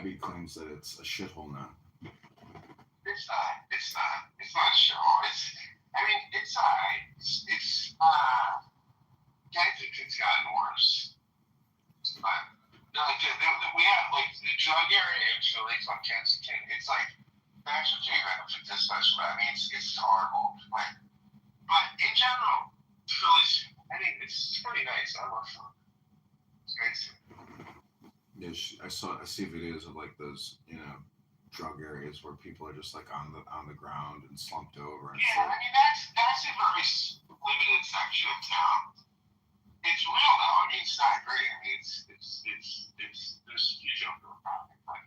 Abby claims that it's a shithole now. It's not. It's not. It's not a show. It's. I mean, it's alright. It's. I think it's gotten worse. But no, we have like the drug area in Philly on Kensington. It's like National Geographic especially. I mean, it's horrible. But in general, Philly's. I think it's pretty nice. I love Philly. It's great. Yeah, I see videos of like those, drug areas where people are just like on the ground and slumped over and Yeah, shit. I mean that's a very limited section of town. It's real though. I mean, it's not great. I mean, it's there's huge outdoor traffic, but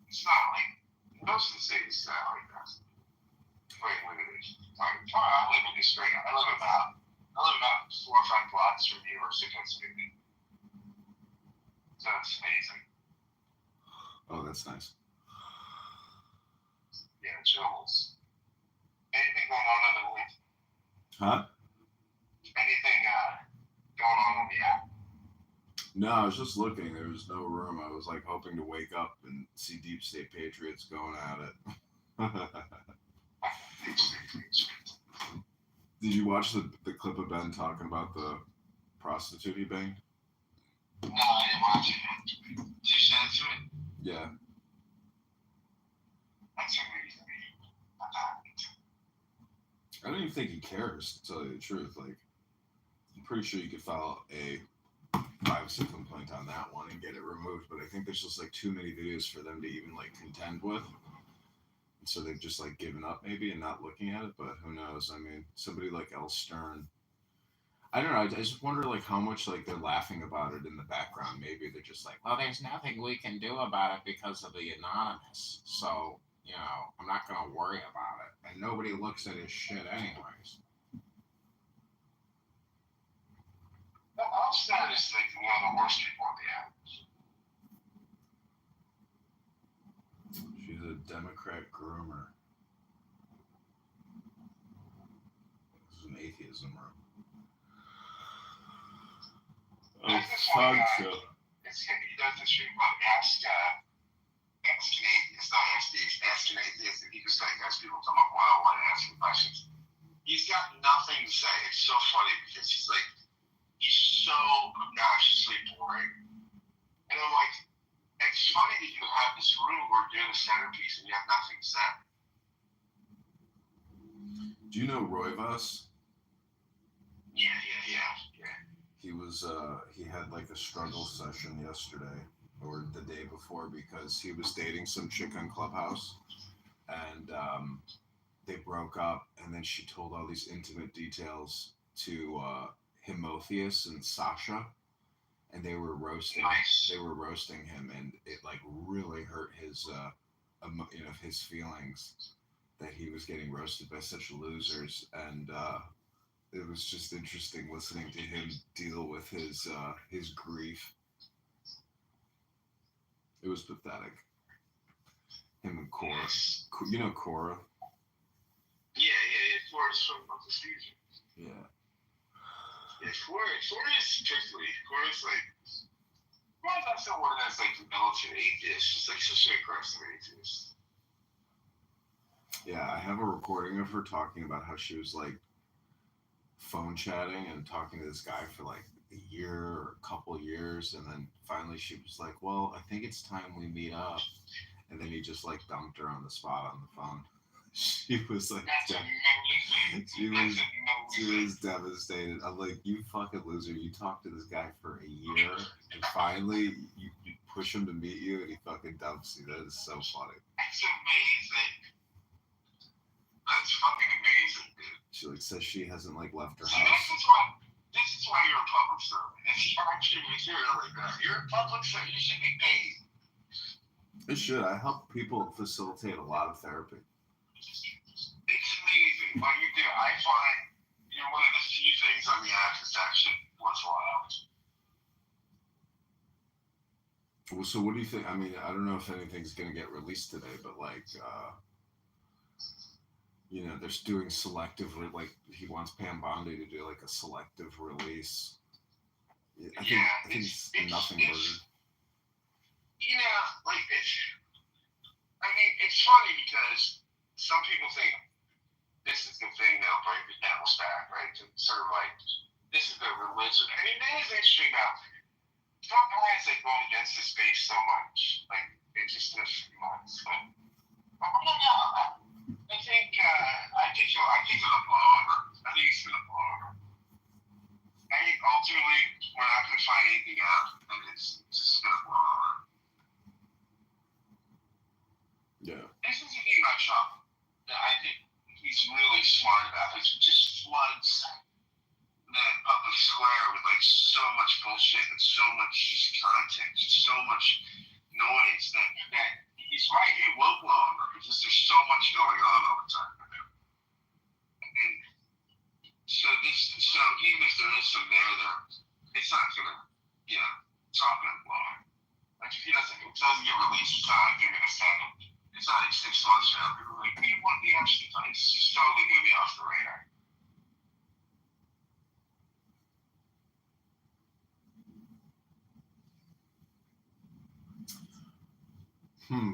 it's not like most of the cities not like that. It's very limited. I live in this area. I live about 4 or 5 blocks from the University of Pennsylvania. So it's amazing. Oh, that's nice. Yeah, chills. Anything going on in the week? Huh? Anything going on the app? No, I was just looking. There was no room. I was like hoping to wake up and see Deep State Patriots going at it. Did you watch the clip of Ben talking about the prostitute he banged? No, I didn't watch it. Did you send it to me? Yeah. That's amazing. I don't even think he cares, to tell you the truth. Like, I'm pretty sure you could file a privacy complaint on that one and get it removed, but I think there's just like too many videos for them to even like contend with. And so they've just like given up maybe and not looking at it, but who knows? I mean, somebody like El Stern, I don't know. I just wonder like how much like they're laughing about it in the background. Maybe they're just like, well, there's nothing we can do about it because of the anonymous. So, I'm not going to worry about it. And nobody looks at his shit anyways. Well, Allstar is like one of the worst people on the app. She's a Democrat groomer. This is an atheism room. He does this stream about Ask an Atheist, not Ask an Atheist, and he just like has people come up one-on-one and ask him questions. He's got nothing to say. It's so funny because he's so obnoxiously boring. And I'm like, it's funny that you have this room where you're the centerpiece and you have nothing to say. Do you know Roivas? Yeah. He had like a struggle session yesterday or the day before because he was dating some chick on Clubhouse and they broke up, and then she told all these intimate details to Himotheus and Sasha, and they were roasting him, and it like really hurt his his feelings that he was getting roasted by such losers, and it was just interesting listening to him deal with his grief. It was pathetic. Him and Cora. You know Cora? Yeah. Cora's from the season. Yeah. Yeah, Cora is strictly. Cora's also one of those like militant atheists. She's like such an aggressive atheist. Yeah, I have a recording of her talking about how she was like phone chatting and talking to this guy for like a year or a couple years, and then finally she was like, well, I think it's time we meet up, and then he just like dumped her on the spot on the phone. She was like, she was devastated. I'm like, you fucking loser, you talked to this guy for a year and finally you push him to meet you and he fucking dumps you. That is so funny. That's amazing. That's fucking amazing, dude. She like says she hasn't like left her See, house. This is why you're a public servant. It's actually material like that. You're a public servant. You should be paid. It should. I help people facilitate a lot of therapy. It's amazing what you do. I find you're one of the few things on the app that's actually worthwhile. Well, so what do you think? I mean, I don't know if anything's going to get released today, but like, they're doing selective, like he wants Pam Bondi to do like a selective release. I think it's nothing. Yeah, like I mean, it's funny because some people think this is the thing that'll break the devil's back, right? To sort of like, this is the religion. I mean, it is interesting now. Trump has like gone against his base so much, like it just in a few months. But I don't know. I think it'll blow over. I think it's gonna blow over. I think ultimately we're not gonna find anything out, and it's just gonna blow over. Yeah. This is the thing about Trump that I think he's really smart about. He just floods the public square with like so much bullshit and so much content, so much noise that he's right. It will blow over because there's so much going on all the time. And so even if there is some there, it's not gonna, it's not gonna blow over. Like if he doesn't get released, it's not like they're gonna send him. It's not like 6 months from now. People are like, we want the action time. It's just totally gonna be off the radar.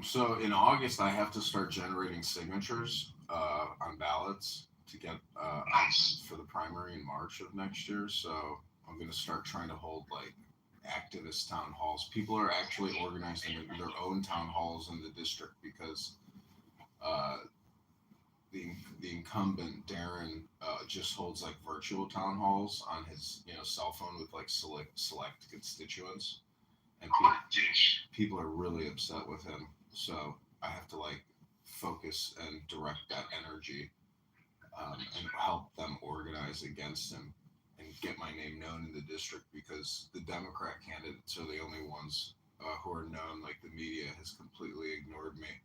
So in August, I have to start generating signatures on ballots to get Nice. for the primary in March of next year. So I'm going to start trying to hold like activist town halls. People are actually organizing their own town halls in the district because the incumbent Darren just holds like virtual town halls on his cell phone with like select constituents, and people are really upset with him. So I have to like focus and direct that energy and help them organize against him and get my name known in the district because the Democrat candidates are the only ones who are known. Like the media has completely ignored me.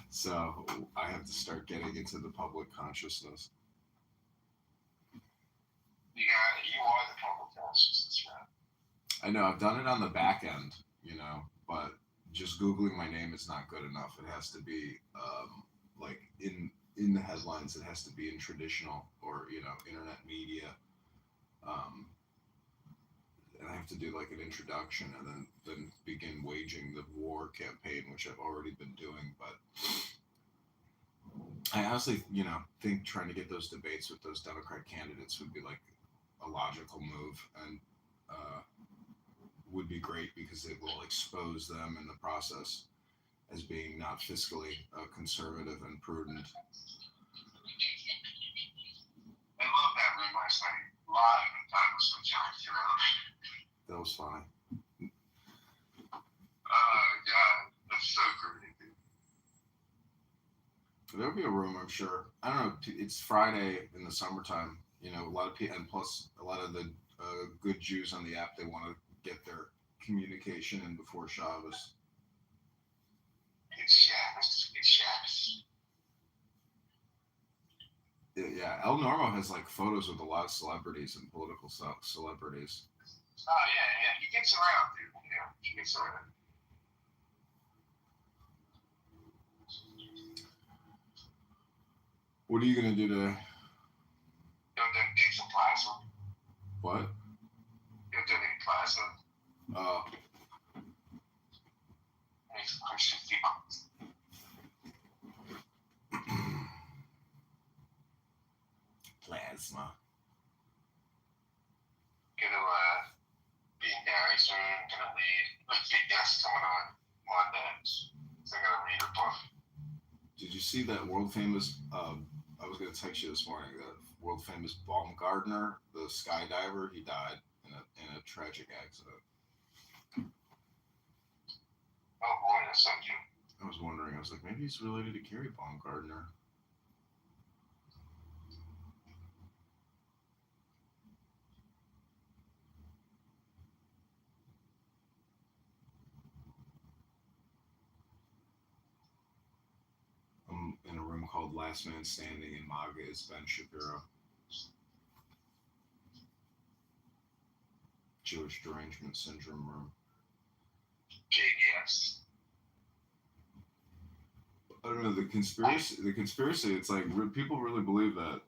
So I have to start getting into the public consciousness. You are the public consciousness, man. I know I've done it on the back end, but just Googling my name is not good enough. It has to be like in the headlines. It has to be in traditional or internet media. And I have to do like an introduction and then begin waging the war campaign, which I've already been doing. But I honestly, think trying to get those debates with those Democrat candidates would be like a logical move and would be great because it will expose them in the process as being not fiscally conservative and prudent. I love that room last night. Live and time was some time. That was funny. God, that's so great. There'll be a room, I'm sure. I don't know. It's Friday in the summertime. A lot of people, and plus a lot of the good Jews on the app, they want to get their communication in before Shabbos. It's Shabbos. Yeah, El Normo has like photos with a lot of celebrities and political celebrities. Oh yeah. He gets around, dude. He gets around. What are you gonna do today? Donate some plasma. What? You'll donate plasma. Make some Christian people. Plasma. Gonna be in Gary's room. Gonna read. Let's get guests coming on Monday. So I'm gonna read a book. Did you see that world famous? I was gonna text you this morning. That world famous Baumgartner, the skydiver, he died in a tragic accident. Oh boy, that's so cute. I was wondering. I was like, maybe he's related to Gary Baumgartner. I'm in a room called Last Man Standing in MAGA is Ben Shapiro. Jewish Derangement Syndrome room. JDS. I don't know, the conspiracy, it's like people really believe that,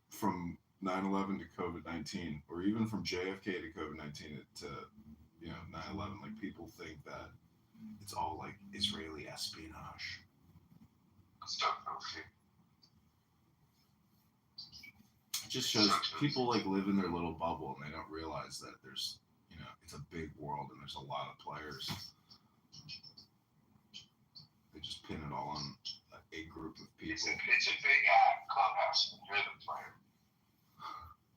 from 9/11 to COVID-19, or even from JFK to COVID-19 to 9/11. Like people think that it's all like Israeli espionage. Stuff, okay. It just shows people like live in their little bubble and they don't realize that there's it's a big world and there's a lot of players. They just pin it all on a group of people. It's a big clubhouse and you're the player.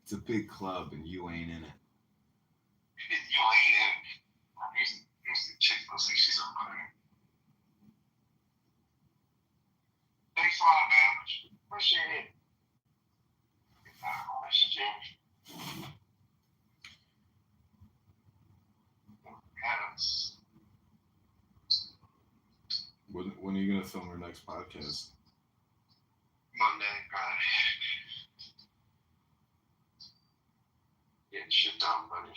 It's a big club and you ain't in it. You ain't in it. Here's the chick looks like she's on fire. Thanks a lot, man. Appreciate it. When are you gonna film your next podcast? Monday, probably. Getting shit done, buddy.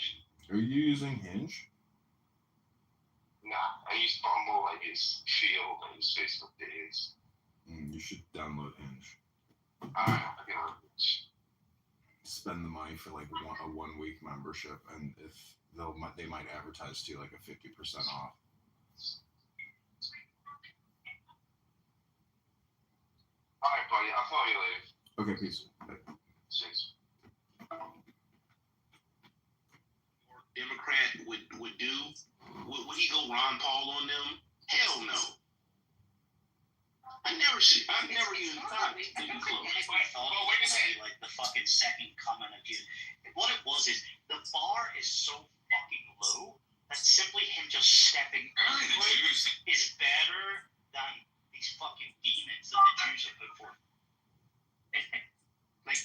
Are you using Hinge? Nah, I use Bumble, I use Field, I use Facebook Days. You should download Hinge. I get on Hinge. Spend the money for like a 1 week membership, and if they might advertise to you like a 50% off. All right, buddy. I'll call you later. Okay, peace. Bye. Cheers. Democrat would do? Would he go Ron Paul on them? Hell no. I never even thought they do close. Well, wait a second. Like the fucking second coming of Jesus. What it was is the bar is so fucking low that simply him just stepping over it is better than these fucking demons that the Jews have put forth. Like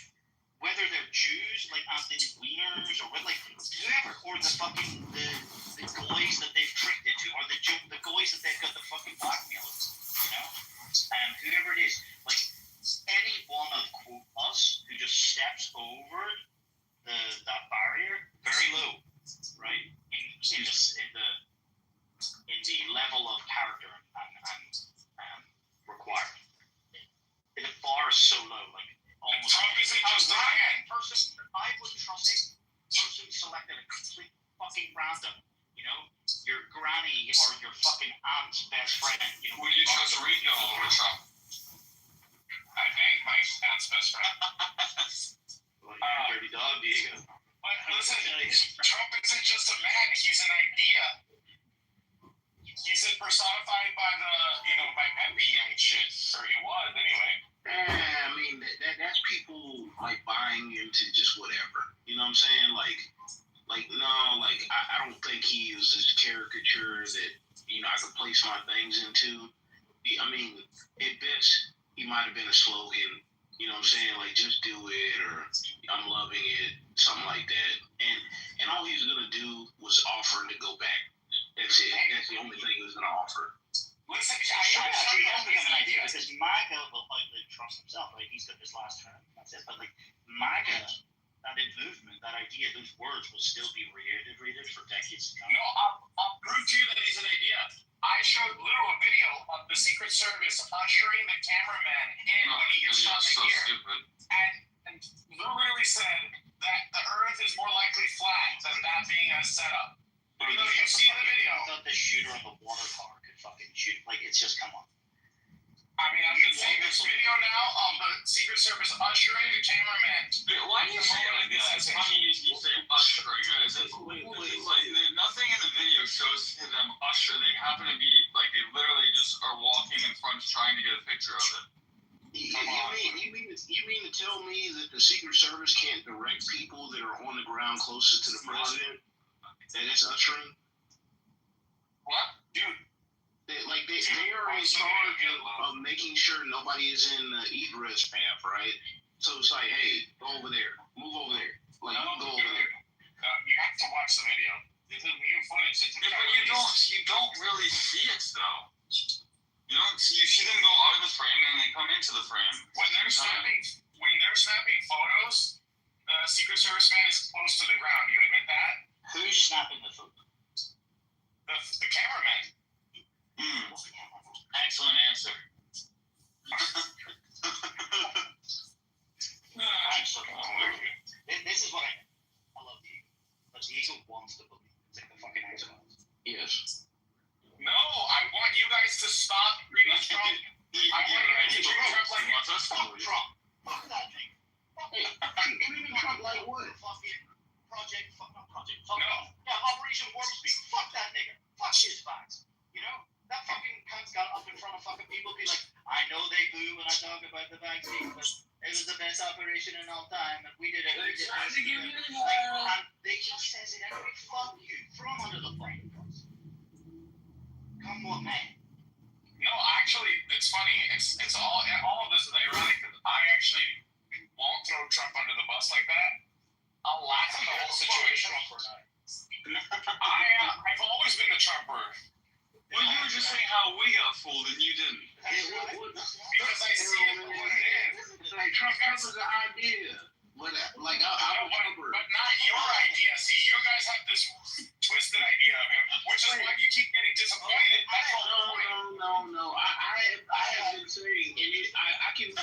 whether they're Jews, like Anthony Wieners, or like whoever, or the fucking the guys that they've tricked into, or the guys that they've got the fucking blackmailers, whoever it is, like any one of quote us who just steps over that barrier, very low, right? In the level of character and required. The bar is so low, like almost. Trump isn't just a man. I would trust a person selected a complete fucking random. Your granny or your fucking aunt's best friend. Would you trust Reno over Trump? I banged my aunt's best friend. Well, you're a dirty dog, Diego. But listen, Trump isn't just a man, he's an idea. He's personified by by Pepe and shit. Or he was, anyway. I mean, that's people, like, buying into just whatever. You know what I'm saying? I don't think he is this caricature that, I could place my things into. I mean, at best, he might have been a slogan, you know what I'm saying? Like, just do it, or I'm loving it, something like that. And all he was going to do was offer to go back. That's it. That's the only thing he was going to offer. Listen, I actually have an idea, because MAGA will like trust himself, right? He's got this last term, that's it. But like MAGA, that movement, that idea, those words will still be reiterated for decades to come. No, I'll prove to you that he's an idea. I showed Lou a video of the Secret Service ushering the cameraman in when he gets shot in the ear. And Lou really said that the Earth is more likely flat than that being a setup. Even though you've seen the video. I thought the shooter on the water car could fucking shoot. Like, it's just, come on. I mean, I'm just seeing this video now of the Secret Service ushering the cameraman. Why do you say it like that? It's funny you say ushering. Like, nothing in the video shows them usher. They happen to be, like, they literally just are walking in front trying to get a picture of it. You mean to tell me that the Secret Service can't direct people that are on the ground closest to the president? That is ushering? What? Dude. They are in charge of making sure nobody is in the egress path, right? So it's like, hey, go over there. Move over there. Like, go over there. You have to watch the video. It's new footage. But you don't really see it, though. You see them go out of the frame and then come into the frame. When they're snapping photos, the Secret Service man is close to the ground. You admit that? Who's snapping the photo? The cameraman. Excellent answer. I'm so this is what I love the Eagle. But the Eagle wants to believe. It's like the fucking X-Files. Yes. No, I want you guys to stop treating Trump. I want you guys to treat Trump like Fuck Trump. Fuck that thing. Treating Trump like what? Fucking Project. Fuck not Project. No. Yeah, Operation Warp Speed. Fuck that nigga. Fuck his facts. You know? That fucking cunt got up in front of fucking people be like, I know they boo when I talk about the vaccine, but it was the best operation in all time, and we did it. We did it. And he says it every fuck you. Throw him under the fire. Come on, man. No, actually, it's funny. It's all of this is ironic because I actually won't throw Trump under the bus like that. I'll laugh at the whole situation. I've always been the Trumper. Well, you were just saying how we got fooled and you didn't. Because I see it for what it is. Like Trump was an idea. But like I remember. But not your idea. See, you guys have this twisted idea of him, which is why you keep getting disappointed. That's all the point. No. I have been saying, and I can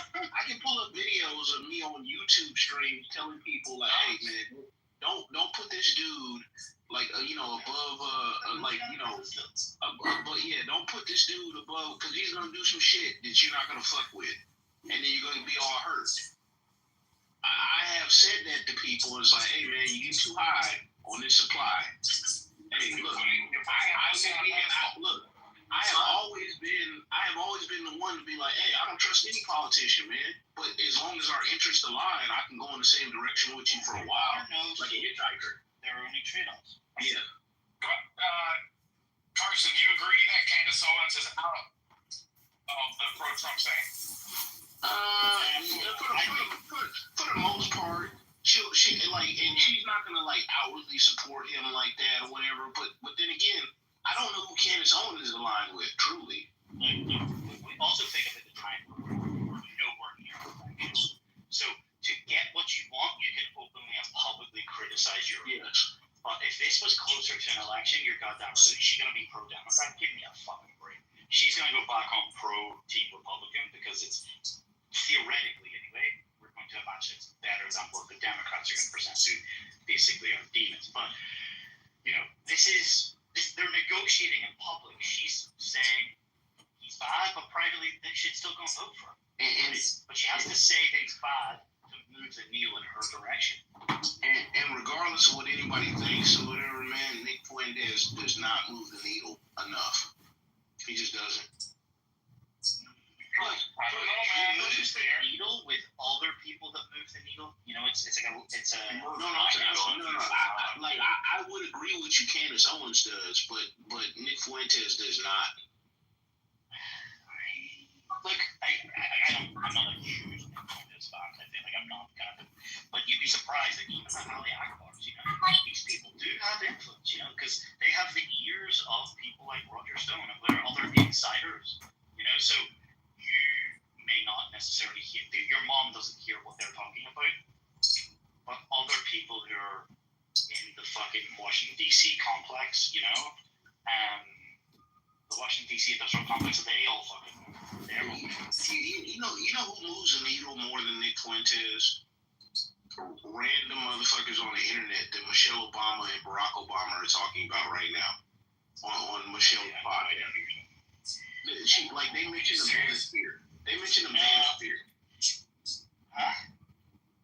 pull up videos of me on YouTube stream telling people like, hey man, don't put this dude like above but yeah, don't put this dude above because he's gonna do some shit that you're not gonna fuck with, and then you're gonna be all hurt. I have said that to people. It's like, hey man, you get too high on this supply. Hey, look, I have always been the one to be like, hey, I don't trust any politician, man. But as long as our interests align, I can go in the same direction with you for a while, like a hitchhiker. There are only trade-offs. Yeah. Carson, do you agree that Candace Owens is out of the pro-Trump thing? For the most part, she and she's not gonna like outwardly support him like that or whatever. But then again, I don't know who Candace Owens is aligned with, truly. We also think of it the time we're nowhere near perfection. So to get what you want, you can openly and publicly criticize your opponent. Yes. But if this was closer to an election, you're goddamn right. She's gonna be pro-Democrat. Give me a fucking break. She's gonna go back on pro-Team Republican because it's theoretically anyway, we're going to imagine it's better than what the Democrats are going to present to basically are demons. But they're negotiating in public. She's saying he's bad, but privately they should still go vote for him. But she has to say he's bad to move the needle in her direction. And regardless of what anybody thinks or whatever, man, Nick Fuentes does not move the needle enough. He just doesn't. I don't know, man. Move the needle with other people that move the needle. You know, it's a. No. I would agree with you, Candace Owens does, but Nick Fuentes does not. Look, I'm not a huge Nick Fuentes fan. I feel like I'm not kind of, but you'd be surprised that even the Ali Akbars, these people do have influence, because they have the ears of people like Roger Stone and there are other insiders, so. You may not necessarily hear, your mom doesn't hear what they're talking about, but other people who are in the fucking Washington DC complex, the Washington DC industrial complex, they all fucking they're you know who moves the needle more than Nick Fuentes? Random motherfuckers on the internet that Michelle Obama and Barack Obama are talking about right now on Michelle's podcast. They mentioned the manosphere. They mentioned the manosphere. Huh?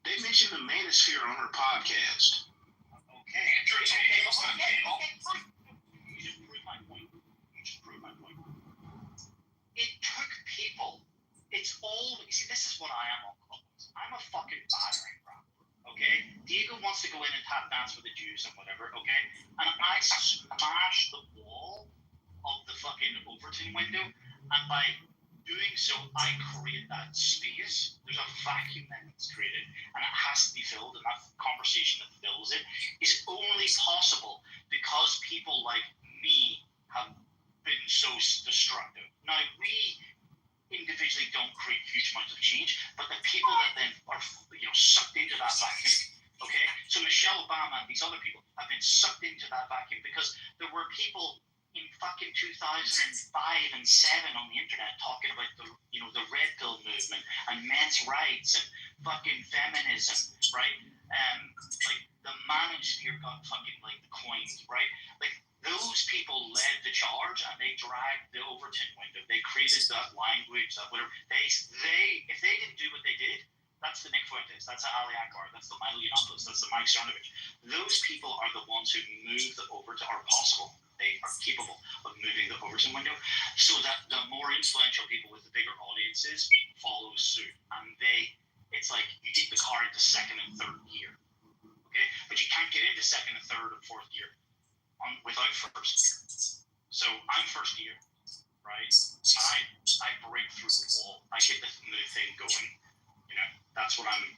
They mentioned the manosphere on her podcast. Okay. You just proved my point. It took people. It's all. You see, this is what I am on Clubhouse. I'm a fucking battering ram. Okay? Diego wants to go in and tap dance with the Jews and whatever, okay? And I smash the wall of the fucking Overton window, and by doing so, I create that space. There's a vacuum that's created, and it has to be filled, and that conversation that fills it is only possible because people like me have been so destructive. Now, we individually don't create huge amounts of change, but the people that then are, sucked into that vacuum, okay? So Michelle Obama and these other people have been sucked into that vacuum because there were people in fucking 2005 and 7 on the internet talking about the red pill movement and men's rights and fucking feminism, right? Like the manosphere got fucking like the coins, right? Like those people led the charge and they dragged the Overton window. They created that language, that whatever. If they didn't do what they did, that's the Nick Fuentes, that's the Ali Akbar, that's the Milo Yiannopoulos, that's the Mike Cernovich. Those people are the ones who move the Overton, are possible. They are capable of moving the Overton window, so that the more influential people with the bigger audiences follow suit. And it's like you take the car into second and third gear, okay? But you can't get into second and third and fourth gear without first gear. So I'm first gear, right? I break through the wall. I get the thing going. That's what I'm.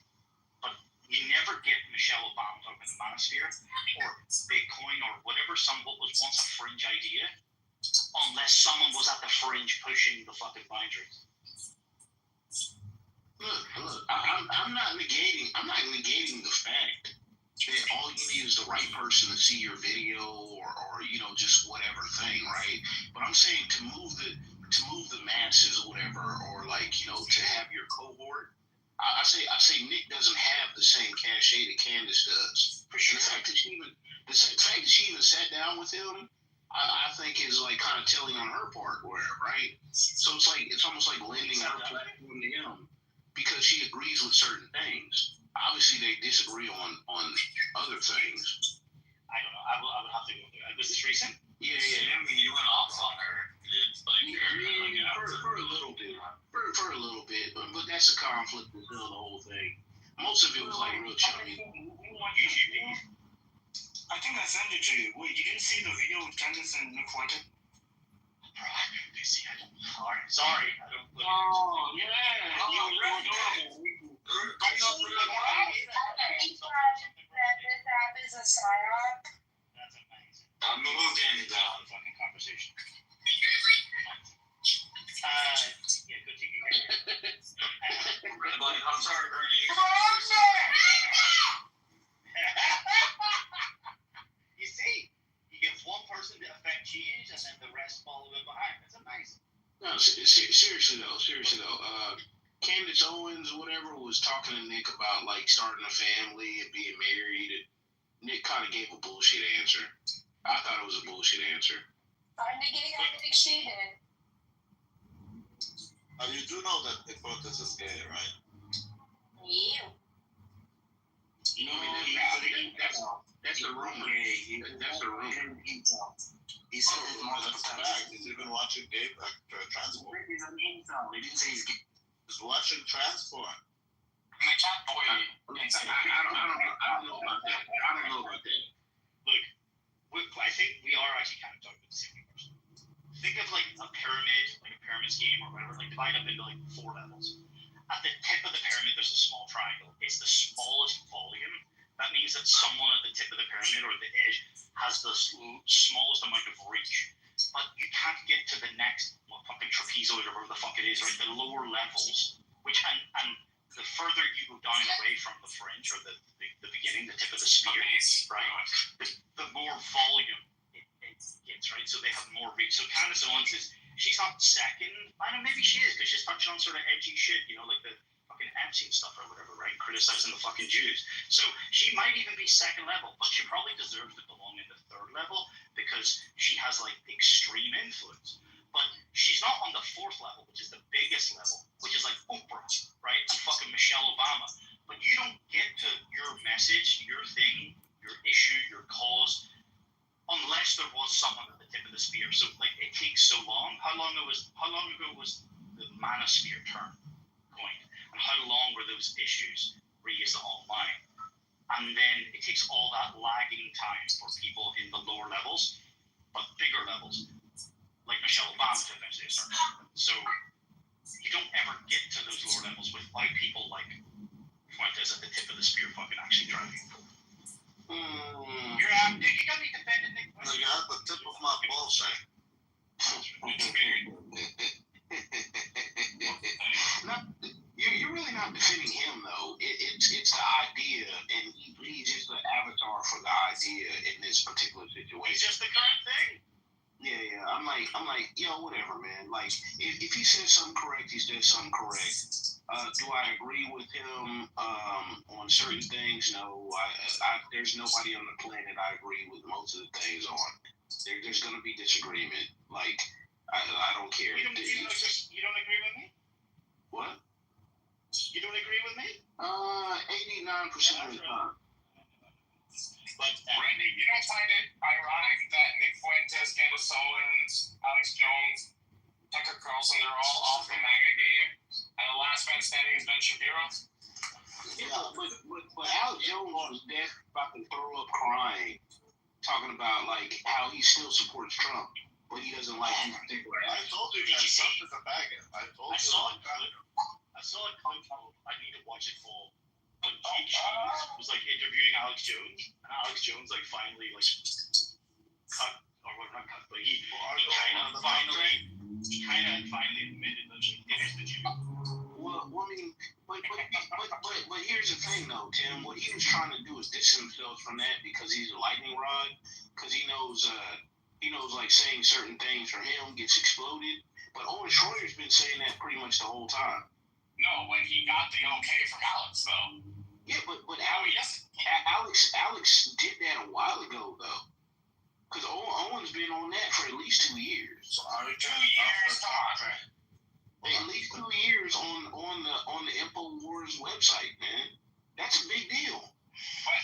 But you never get Michelle Obama talking about the manosphere or Bitcoin or whatever what was once a fringe idea, unless someone was at the fringe pushing the fucking boundaries. Look, I'm not negating the fact that all you need is the right person to see your video or just whatever thing, right? But I'm saying to move the masses or whatever, or to have your cohort. I say Nick doesn't have the same cachet that Candace does. For sure. The fact that she even sat down with him, I think is like kind of telling on her part, right? So it's almost like lending her platform to him because she agrees with certain things. Obviously, they disagree on other things. I don't know. I would have to go there. Was this recent? Yeah. I mean, you went off on her. It's like for a little bit. For a little bit, but that's a conflict with the whole thing. Most of it was like real chummy. I think I sent it to you. Wait, you didn't see the video with Candace and Nick Fuentes? Bro, I couldn't see it. Sorry. I don't look Oh, yeah. You were adorable. This app is a psyop. That's amazing. I'm moving down. Fucking conversation. Yeah, go take your hair. I'm sorry, Ernie. You see, you get one person to affect change, and then the rest follow it behind. That's amazing. No, seriously though. Candace Owens, whatever, was talking to Nick about like starting a family and being married. And Nick kind of gave a bullshit answer. I thought it was a bullshit answer. I'm negating everything she did. You do know that the protest is gay, right? You. That's the rumor. That's the rumor. He said it multiple times. He's even watching gay transport. He's an incel. He didn't say he's gay. He's watching transport. The cat boy. I don't know about that. I don't know about that. Look, I think we are actually kind of talking about the same person. Think of like a pyramid scheme or whatever, like divide up into like 4 levels. At the tip of the pyramid, there's a small triangle. It's the smallest volume. That means that someone at the tip of the pyramid or the edge has the smallest amount of reach. But you can't get to the next fucking trapezoid or whatever the fuck it is, right? The lower levels, and the further you go down away from the fringe or the beginning, the tip of the spear, right? The more volume it gets, right? So they have more reach. So Candace Owens she's not second. I don't know, maybe she is because she's touching on sort of edgy shit, like the fucking Epstein stuff or whatever, right? Criticizing the fucking Jews. So she might even be second level, but she probably deserves to belong in the third level because she has like extreme influence. But she's not on the 4th level, which is the biggest level, which is like Oprah, right? And fucking Michelle Obama. But you don't get to your message, your thing, your issue, your cause, unless there was someone at the tip of the spear. So like it takes so long. How long ago was the manosphere term coined? And how long were those issues raised online? And then it takes all that lagging time for people in the lower levels, but bigger levels, like Michelle Obama to eventually start. So you don't ever get to those lower levels without people like Fuentes at the tip of the spear fucking actually driving. You got me defending Nick Fuentes. No, you're at the tip of my bullshit. You're really not defending him though. It's the idea, and he's just an avatar for the idea in this particular situation. It's just the current thing. Yeah. I'm like, yo, whatever, man. Like, if he says something correct, he says something correct. Do I agree with him on certain things? No. There's nobody on the planet I agree with most of the things on. There's going to be disagreement. Like, I don't care. You don't agree with me? What? You don't agree with me? 89% of the time. But Randy, you don't find it ironic that Nick Fuentes, Candace Owens, Alex Jones, Tucker Carlson, they're all off the MAGA game, and the last man standing is Ben Shapiro? Yeah, but Alex Jones was dead about to throw up crying, talking about like how he still supports Trump, but he doesn't like him particularly. I told you guys, Trump is a faggot. I saw a clip. I need to watch it full. But Kate Cheese was like interviewing Alex Jones, and Alex Jones like finally like cut, or what, not cut, but he kind of finally admitted that it is the Jew. Well, I mean, but here's the thing though, Tim. What he was trying to do is distance himself from that because he's a lightning rod. Because he knows like saying certain things for him gets exploded. But Owen Schroeder's been saying that pretty much the whole time. No, when he got the okay from Alex, though. Yeah, but Alex did that a while ago though. Because Owen's been on that for at least 2 years. So are we 2 years, come on. At least 2 years on the InfoWars website, man. That's a big deal. But,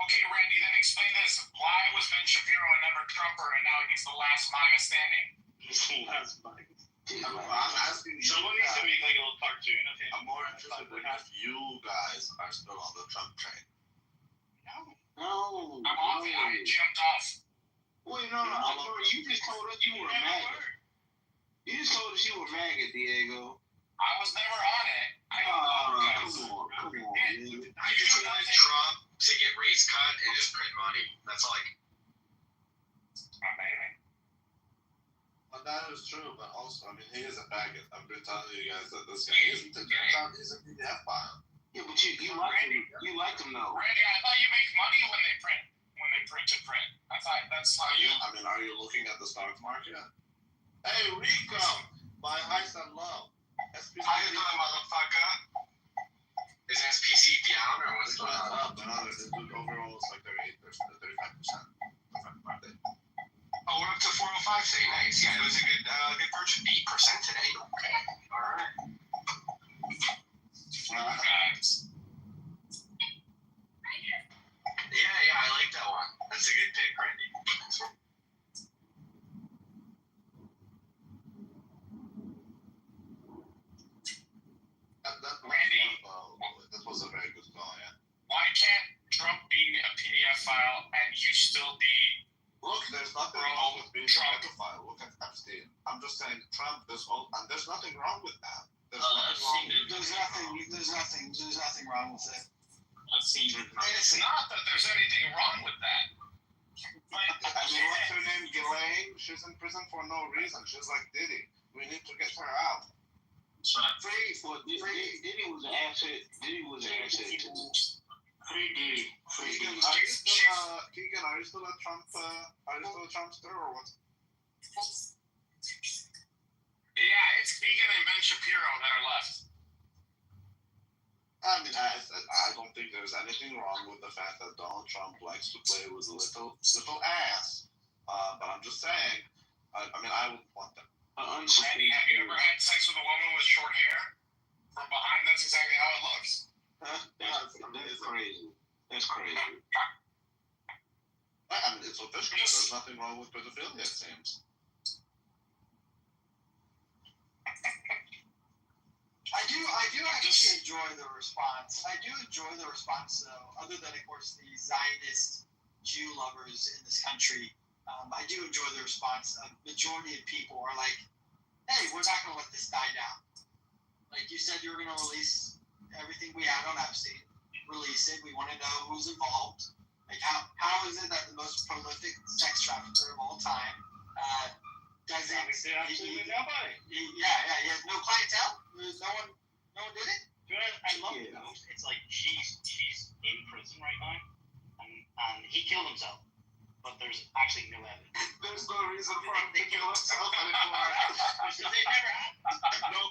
okay, Randy, then explain this. Why was Ben Shapiro a never Trumper and now he's the last MAGA standing? I'm asking you. Someone needs to make like a little cartoon of him. I'm more interested in if you guys are still on the Trump train. No. I'm off it. I jumped off. Wait, no. You just told us you were MAGA. You just told us you were MAGA, Diego. I was never on it. Come on, man. I just wanted Trump to get rates cut and just print money. That's all I can. Amazing. Well, that is true, but also, I mean, he is a faggot. I've been telling you guys that this guy isn't a he's a PDF file. Yeah, but you like him though. Randy, I thought you make money when they print to print. I thought that's how you. I mean, are you looking at the stock market? Hey, Rico! Buy highs and low. SPC How you doing, motherfucker? Is SPC down or what's going on? up. Overall, it's like 35%. Oh, we're up to 405 today. Nice. Yeah, it was a good purchase. 8% today. Okay. All right. Yeah, I like that one. That's a good pick, Randy. That was a very good call, yeah. Why can't Trump be a PDF file and you still be? Look, there's nothing wrong with being a pedophile. Look at Epstein. I'm just saying Trump and there's nothing wrong with that. There's nothing wrong with it. It's not that there's anything wrong with that. I mean, what's her name? Ghislaine? She's in prison for no reason. She's like Diddy. We need to get her out. Diddy was an asset. Diddy was an asset too. Keegan, are you still a Trumpster or what? Yeah, it's Keegan and Ben Shapiro that are left. I mean, I don't think there's anything wrong with the fact that Donald Trump likes to play with a little ass. But I'm just saying, I mean, I would want them. Randy, have you ever had sex with a woman with short hair? From behind, that's exactly how it looks. That's crazy. That's crazy. I mean, it's official. There's nothing wrong with pedophilia, it seems. I do actually enjoy the response. I do enjoy the response, though, other than, of course, the Zionist Jew lovers in this country. I do enjoy the response. A majority of people are like, hey, we're not going to let this die down. Like you said, you were going to release everything we had on Epstein. Release it. We want to know who's involved. Like, how is it that the most prolific sex trafficker of all time doesn't... He has no clientele? No one did it? I love it. It's like she's in prison right now, and he killed himself. but there's actually no evidence. There's no reason for him to kill himself anymore. Because they never happened. No,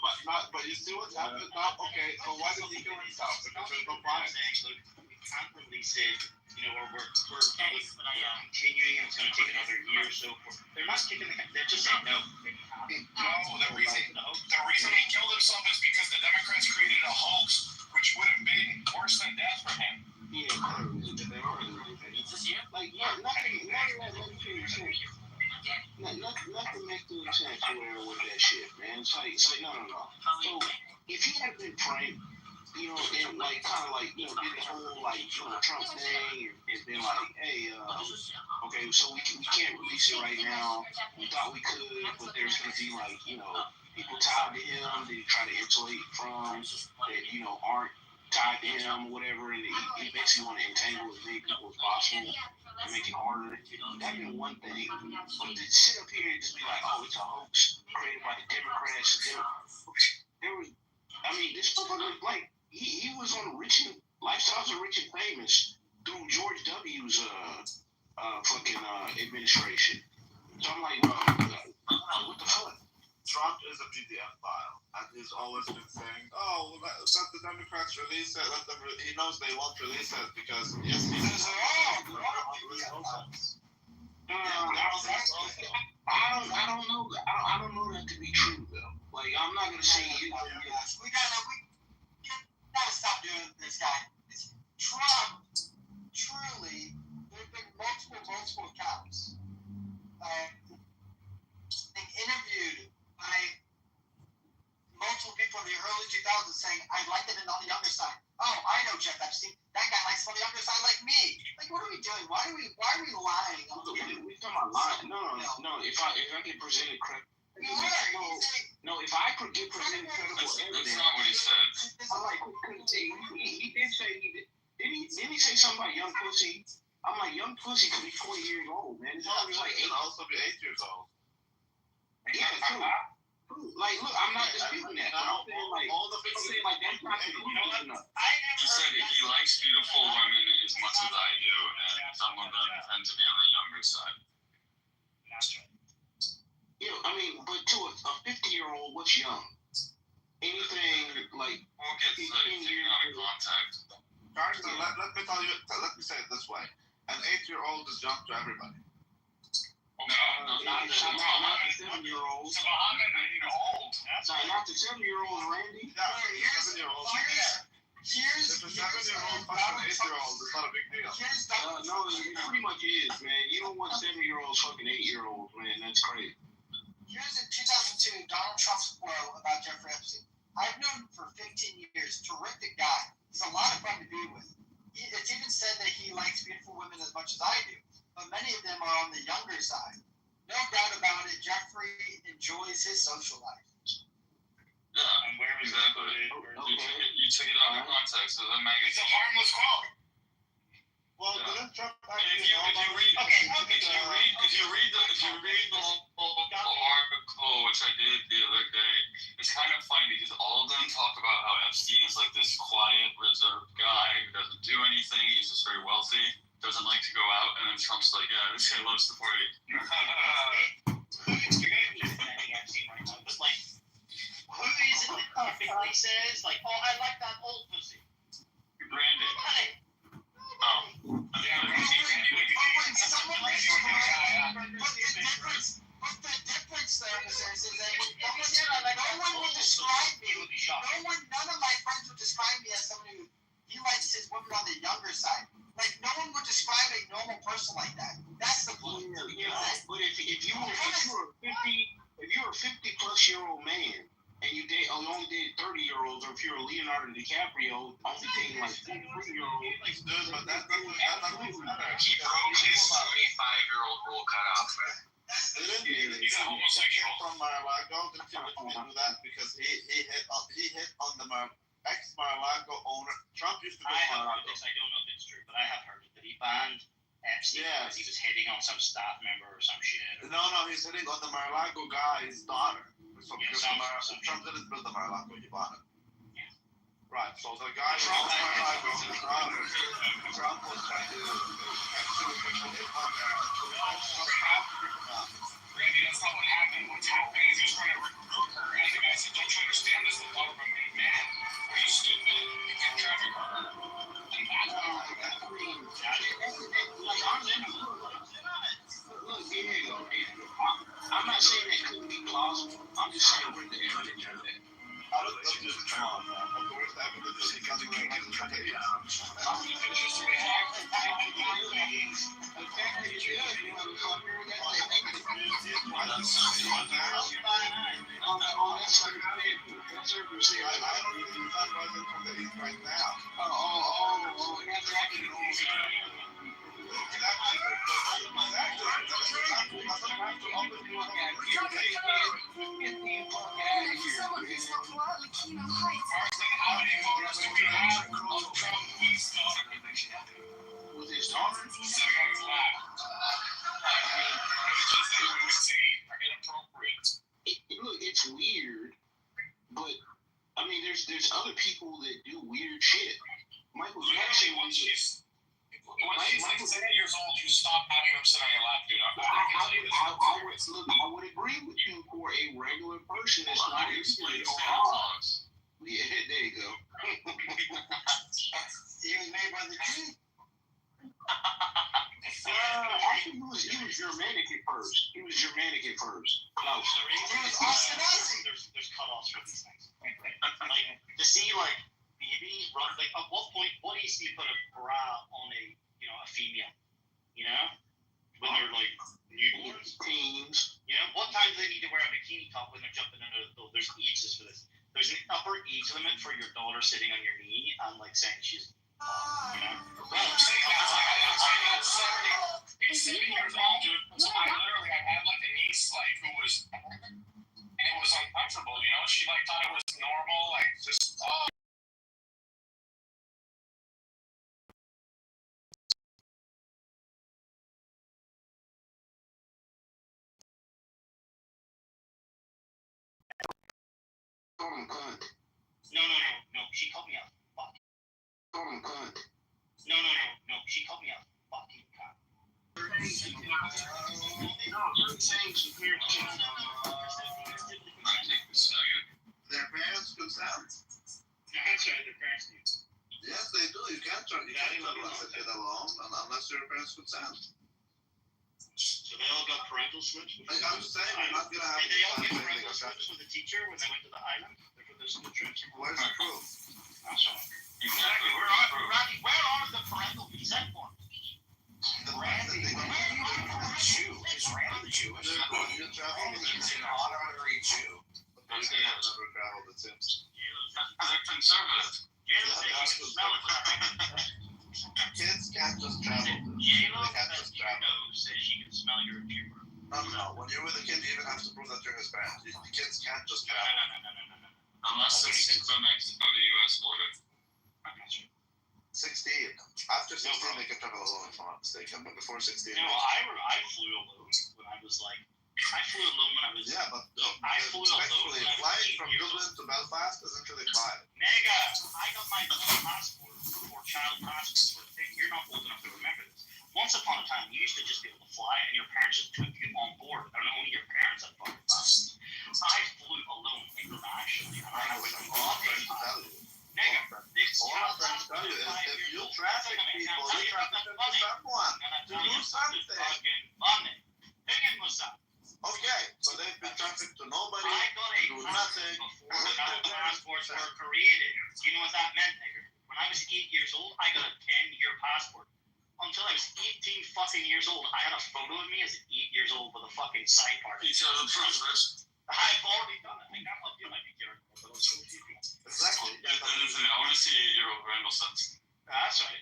but you see what's happened now? Okay, so why did he kill himself? Because there's no I'm fire. saying, look, we can't release it. You know, we're continuing, and it's going to take another year or so. They're not taking they're just saying no. No, the reason he killed himself is because the Democrats created a hoax, which would have been worse than death for him. Yeah, like nothing makes any sense. Nothing makes any sense with that shit, man. It's like no. So if he had been pranked, you know, and like kind of like did the whole like Trump thing and been like, hey, okay, so we can't release it right now. We thought we could, but there's gonna be like people tied to him that he try to insulate from that aren't tied to him or whatever, and he basically want to entangle as many people as possible and make it harder. That'd be one thing, but to sit up here and just be like, oh, it's a hoax created by the Democrats. This motherfucker, like, he was on Lifestyles of Rich and Famous through George W.'s fucking administration. So I'm like, what the fuck? Trump is a PDF file, and he's always been saying, "Oh, let the Democrats release it. Let them." He knows they won't release it because yes, he does. I don't know. I don't know that to be true though. Like I'm not gonna say it. We gotta stop doing this, guy. Trump truly. There've been multiple accounts. They interviewed by multiple people in the early 2000s saying, I like it on the younger side. Oh, I know Jeff Epstein. That guy likes on the younger side like me. Like, what are we doing? Why are we lying? We talking about lying? No. If I get presented credible, if I could get presented credible evidence, that's not what he said. I'm like, he did say didn't he say something about young pussy? I'm like, young pussy could be 20 years old, man. It's He like can also be 8 years old. Yeah, true. Like, look, I'm not disputing that. I'm saying like that's not conclusive enough. He said that he likes beautiful women as much as I do, and some of them tend to be on the younger side. That's right. But to a 50-year-old, what's young? Anything like We'll get to taken out of context. Carson, let me say it this way: an 8-year-old is young to everybody. not the 7-year-olds. So I'm old. Not the 7-year-old, Randy. Yeah, 7-year-olds. Here's If a 7-year-old fucks an 8-year-old, it's not a big deal. No, it pretty much is, man. You don't want 7-year-olds fucking 8-year-olds, man. That's crazy. Here's in 2002, Donald Trump's quote about Jeffrey Epstein. I've known him for 15 years. Terrific guy. He's a lot of fun to be with. It's even said that he likes beautiful women as much as I do, but many of them are on the younger side. No doubt about it, Jeffrey enjoys his social life. Yeah, And where is exactly. You took it out of context, so that makes it a harmless quote. Well, Yeah. didn't Trump If you read the whole article, which I did the other day, it's kind of funny because all of them talk about how Epstein is like this quiet, reserved guy who doesn't do anything. He's just very wealthy, doesn't like to go out, and then Trump's like, yeah, this guy loves to party. You're going to be defending Epstein right now, but like, who is it that typically says, like, oh, I like that old pussy? Brandon. Nobody. Oh. But the difference there is that no one would describe me. None of my friends would describe me as somebody who he likes his women on the younger side. Like no one would describe a normal person like that. That's the point. Yeah, but if you were a 50-plus-year-old man and you only dated 30-year-olds, or if you're a Leonardo DiCaprio only dating like 23-year-olds, but that doesn't matter. He broke his 75-year-old rule cutoff. Didn't He's a homosexual. from Mar-a-Lago? Didn't you do that because he hit on the ex-Mar-a-Lago owner? Trump used to go I have heard Mar-a-Lago. this. I don't know if it's true, but I have heard it that he banned Epstein because he was hitting on some staff member or some shit. No, he's hitting on the Mar-a-Lago guy's daughter. So because Trump didn't build the Mar-a-Lago, he bought it. Yeah. Right, so the guy from Mar-a-Lago, Trump was trying to hit on there until With his daughter? Look, it's weird, but I mean, there's other people that do weird shit. Michael Jackson was Once she's like 7 years old, you stop having them sit on your lap, dude. I would agree with you for a regular person that's not explained on. Yeah, there you go. He was made by the Jew. Actually, he was Germanic at first. He was Germanic at first. No, He was Ashkenazi. There's cutoffs for these things. Like to see like babies run. Like at what point? What age do you put a bra on a a female? You know, when they're like newborns, teens. You know, what time do they need to wear a bikini top when they're jumping into the pool? There's ages for this. There's an upper age limit for your daughter sitting on your knee and like saying she's. It's 7 years old, dude. So I had like a niece like who was, and it was uncomfortable. You know, she like thought it was normal, like just Call him cunt. No. She called me a fucking. Call him cunt. No. She called me a fucking cunt. No, certain things is weird shit. I take this nugget. Their parents consent. That's right, their parents do. Yes, they do. You can't tell unless they get along, unless your parents consent. So they all got parental switch? Like I'm just saying, we're not gonna have. Did they all get parental switch with the teacher when they went to the island? For their school trips? Where's the proof? That's right. Exactly. Randy, where are the parental consent forms? Randy, Jew. Is Randy Jewish? you travel with He's an honorary Jew. That's the never traveled, it seems. They're conservative. J-Lo says she can smell it. Kids can't just travel. J-Lo They can't just travel. says she can smell your puber. No. When you're with a kid, you even have to prove that you're Hispanic. The kids can't just travel. No. Unless it's the Mexico to U.S. border. I'm not sure. 16. After 16, they can travel alone if I'm not mistaken. But before 16, No, I flew alone when I was like, I flew alone when I was. yeah, but I flew alone respectfully, when I was flying 8 from years Dublin to Belfast isn't really flying. Nigga, I got my own passport or child passport for a thing. You're not old enough to remember this. Once upon a time, you used to just be able to fly, and your parents just took you on board. I don't know, only your parents had fucking passports. I flew alone internationally, and I went All I'm on trying to tell you. Nigga, this All I'm trying to tell you is if you traffic people, you traffic them to someone. To do something. Fucking funny. Picking was up. Okay, so they've been trafficked to nobody. I got a Do passport nothing. before child passports were created. You know what that meant, nigga? When I was 8 years old, I got a 10-year passport. Until I was 18 fucking years old, I had a photo of me as 8 years old with a fucking side part. You tell the truth, Rich. I've already done it. I got up to my picture. Exactly. Listen, I want to see 8-year-old Randall Sons. That's right.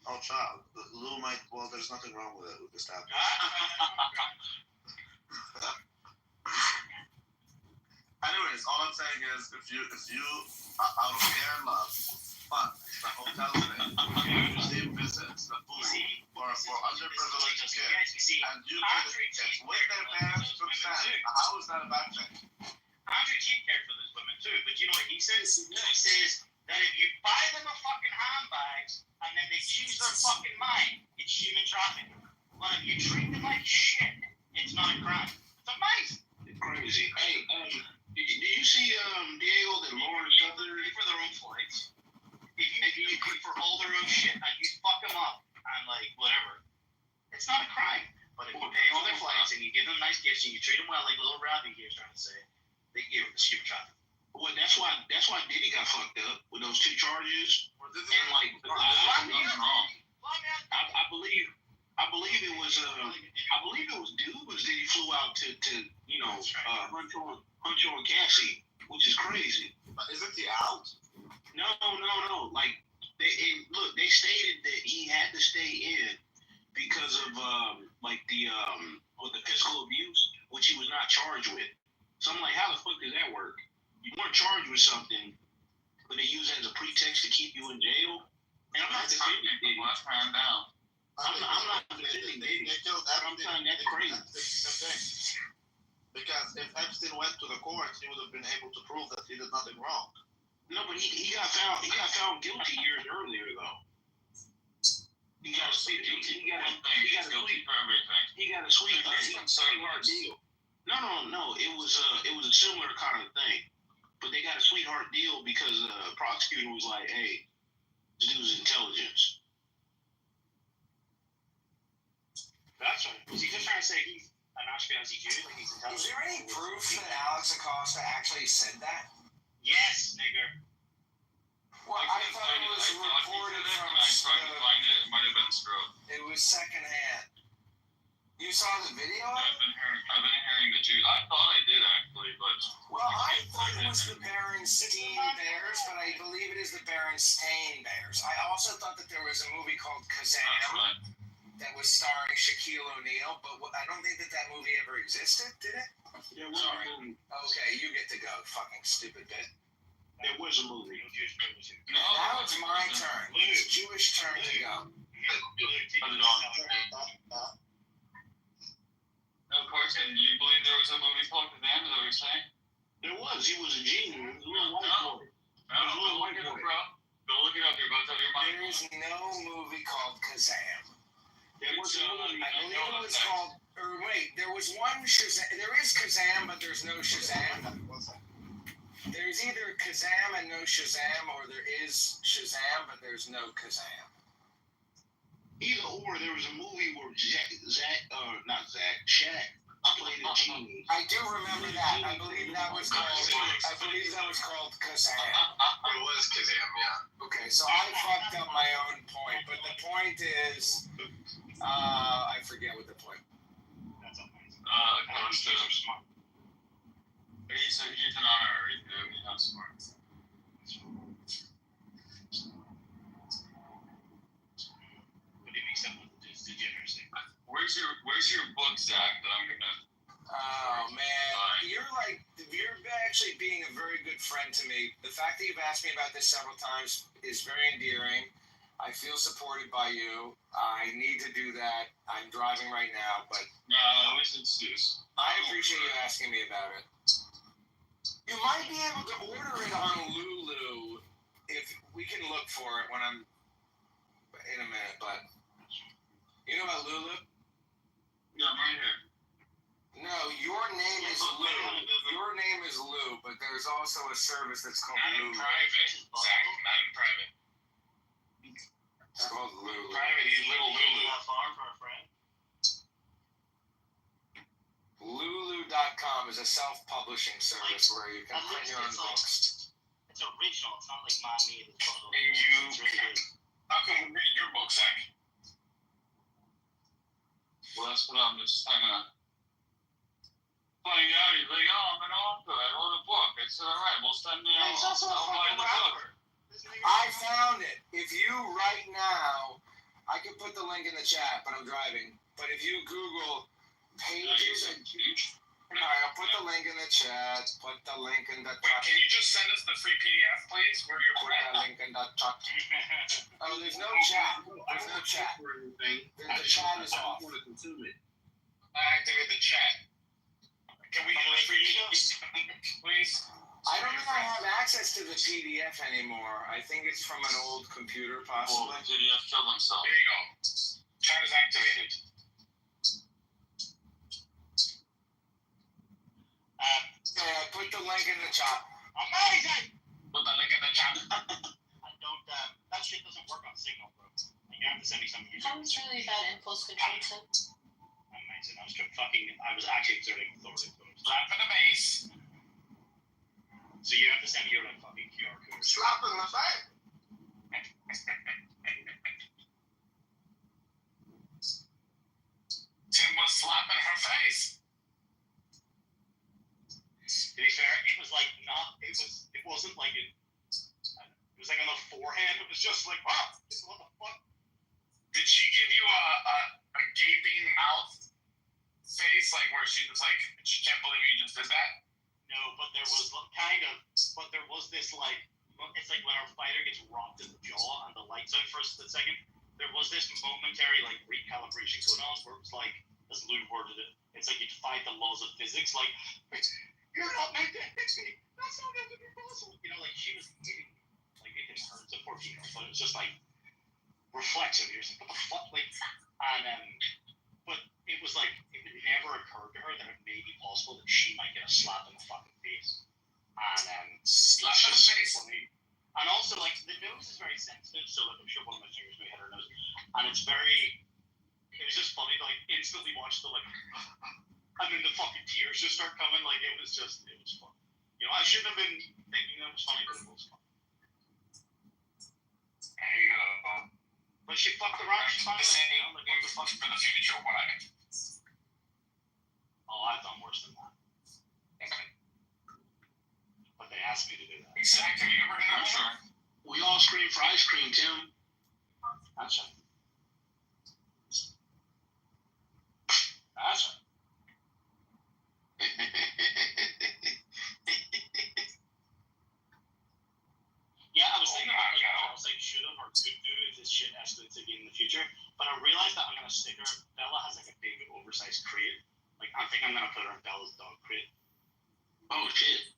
Oh, child. Lou might. Well, there's nothing wrong with it. With this happening. Anyways, all I'm saying is, if you out of care and love, fun, the hotel stay, the visits, the food for underprivileged kids, and you pay the kids with their parents' consent, how is that a bad thing? Andrew Tate cared for those women too, but you know what he says? He says that if you buy them a fucking handbags and then they change their fucking mind, it's human trafficking. But if you treat them like shit, it's not a crime. It's amazing. Crazy. Hey, do you see Diego that Lauren They pay for their own flights. If you pay for all their own shit and you fuck them up and like whatever, it's not a crime. But if you pay all their flights and you give them nice gifts and you treat them well, like little Robbie here is trying to say, they give them the human trafficking. Well, that's why Diddy got fucked up with those 2 charges. And like, I believe I believe it was dudes that he flew out to Huncho and Cassie, which is crazy. But isn't he out? No. Like they stated that he had to stay in because of the physical abuse, which he was not charged with. So I'm like, how the fuck does that work? You weren't charged with something, but they use it as a pretext to keep you in jail. And I'm not defending Diddy. Last man down. I'm not defending Diddy. They killed I'm saying that's crazy. That's the thing. Because if Epstein went to the courts, he would have been able to prove that he did nothing wrong. No, but he got found guilty years earlier though. He got a sweet deal. No. It was a similar kind of thing, but they got a sweetheart deal because the prosecutor was like, "Hey, this dude's intelligence." That's right. Was he just trying to say he's an Ashkenazi Jew? Like he's intelligent? Is there any proof that Alex Acosta actually said that? Yes, nigger. Well, I thought it was reported from. I tried to find it. It might have been Strode. It was secondhand. You saw the video? I've been hearing the Jew. I thought I did actually, but. Well, I thought it was the Berenstein Bears, but I believe it is the Berenstain Bears. I also thought that there was a movie called Kazam that was starring Shaquille O'Neal, but I don't think that movie ever existed, did it? There was a movie. Okay, you get to go, fucking stupid bit. There was a movie. No, Now it's my turn. It's Jewish turn to go. Of course, and you believe there was a movie called Kazam? Is that what you're saying? There was. He was a genius. He was a little white boy. No, go look it up, bro. Go look it up. You're about to have your mind. There is no movie called Kazam. There was a movie. I believe it was called. Or wait, there was one Shazam. There is Kazam, but there's no Shazam. There's either Kazam and no Shazam, or there is Shazam, but there's no Kazam. Either or, there was a movie where Shaq played a genie. I do remember that. I believe that was called Kazam. It was Kazam, yeah. Okay, so I fucked up my own point, but the point is, I forget what the point. That's amazing. Acosta. Kids are smart. He's an honorary. He's not smart. But it makes sense with his degeneracy. Where's your book, Zach? That I'm gonna. Oh man, you're actually being a very good friend to me. The fact that you've asked me about this several times is very endearing. I feel supported by you. I need to do that. I'm driving right now, but No, we should excuse. I appreciate you asking me about it. You might be able to order it on Lulu if we can look for it when I'm in a minute, but you know about Lulu? Yeah, I'm right here. No, your name is Lou. Your name is Lou, but there's also a service that's called Not in Lulu. private, Zach. Not in private. It's called Lulu. Private, he's little Lulu. Not far for a friend. Lulu.com is a self-publishing service where you can print your own books. It's original. It's not like mommy. How can we read your book, Zach? Well, that's what I'm just trying to find out. He's like, oh, I'm an author. I wrote a book. I said, all right, well, send me He's also a I'll buy fucking the book. rapper. I found it. If you right now, I can put the link in the chat, but I'm driving. But if you Google pages and alright, I'll put the link in the chat. Put the link in the Wait, can you just send us the free PDF, please? Where you're Put the link in the chat. Oh, there's no chat. There's no chat. The chat is off. I activate the chat. Can we get a free PDF, please? I don't think I have access to the PDF anymore. I think it's from an old computer, possibly. Oh, PDF killed himself. There you go. Chat is activated. Yeah, put the link in the chat. Amazing! Put the link in the chat. I don't, that shit doesn't work on Signal, bro. Like, you have to send me some user. That was really bad impulse control tip. Amazing. I was actually exerting authority. Slap in the face. So you have to send me your like fucking QR code. Slap in the face. wasn't like it was like on the forehead. It was just like, wow, what the fuck? Did she give you a gaping mouth face, like where she was like, she can't believe you just did that? No, but there was this like, it's like when our fighter gets rocked in the jaw and the lights out for a split second. There was this momentary like recalibration going on where it was like, as Lou worded it, it's like you defy the laws of physics. Like, you're not meant to hit me. That's not meant to be possible. You know, like she was hitting me. Like it didn't hurt. It's a 14-year-old, but it was just like reflexive. You're just like, what the fuck? Like, and but it was like it would never occur to her that it may be possible that she might get a slap in the fucking face. And Slap in the face. And also, like, the nose is very sensitive, so like, I'm sure one of my fingers may hit her nose. And it was just funny to, like, instantly watch the, like, and then the fucking tears just start coming. Like, it was fun. You know, I shouldn't have been thinking that it was funny, but it was fun. There you go. But she fucked around, she found it, you know, like, what the fuck? For the future, why? Oh, I've done worse than that. Okay. But they asked me to do that. Exactly. You ever done that? Sure. We all scream for ice cream, Tim. That's right. That's right. Yeah, I was thinking about, like, I was like, should have or could do if this shit escalates again in the future. But I realized that I'm going to stick her. Bella has, like, a big, oversized crate. Like, I think I'm going to put her in Bella's dog crate. Oh, shit.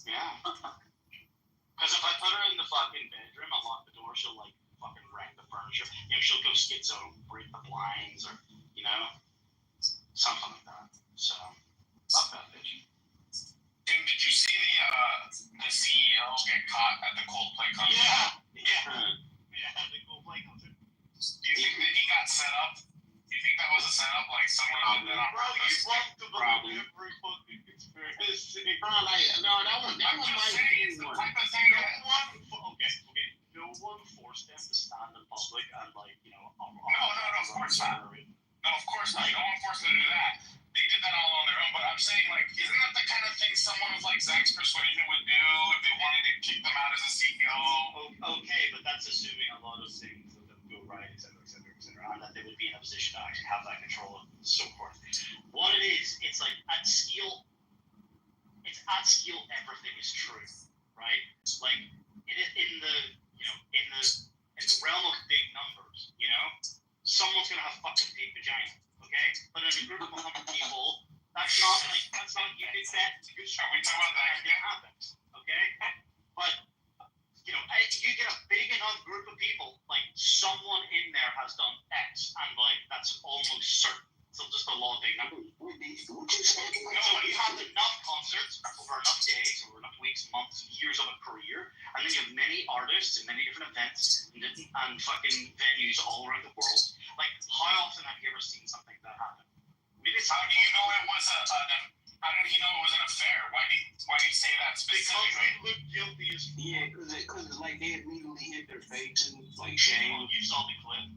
Yeah. Because if I put her in the fucking bedroom, I'll lock the door, she'll, like, fucking wreck the furniture. You know, she'll go schizo, break the blinds, or, you know, something like that. So, fuck that bitch. Tim, did you see the CEO get caught at the Coldplay concert? Yeah, the Coldplay concert. Do you think that he got set up? Do you think that was a setup? Like someone did that on Bro, you purpose? want to Probably. believe every fucking conspiracy. No, that one I'm just might saying, be it's the one. type of thing that... Okay. No one forced them to stand in public and, like, you know... No, of course not. No, of course not. No one forced them to do that. They did that all on their own. But I'm saying, like, isn't that the kind of thing someone with, like, Zach's persuasion would do if they wanted to kick them out as a CEO? Okay, but that's assuming a lot of things that would go right, et cetera, and that they would be in a position to actually have that control and so forth. What it is, it's like at scale, everything is true, right? Like in the realm of big numbers, you know, someone's gonna have fucking big vagina, okay? But in a group of 100 people, that's not you think that Are we talking about that? it happens, okay? But you know, you get a big enough group of people, like someone in there has done X, and like that's almost certain. So just the law of big numbers. What you saying? So when you have enough concerts over enough days, over enough weeks, months, years of a career, and then you have many artists and many different events and fucking venues all around the world. Like, how often have you ever seen something like that happen? Maybe it's How do you know it was how did he know it was an affair? Why did he say that because specifically? they look guilty as fuck. Yeah, because it's like they immediately hit their face and like shame. You saw the clip.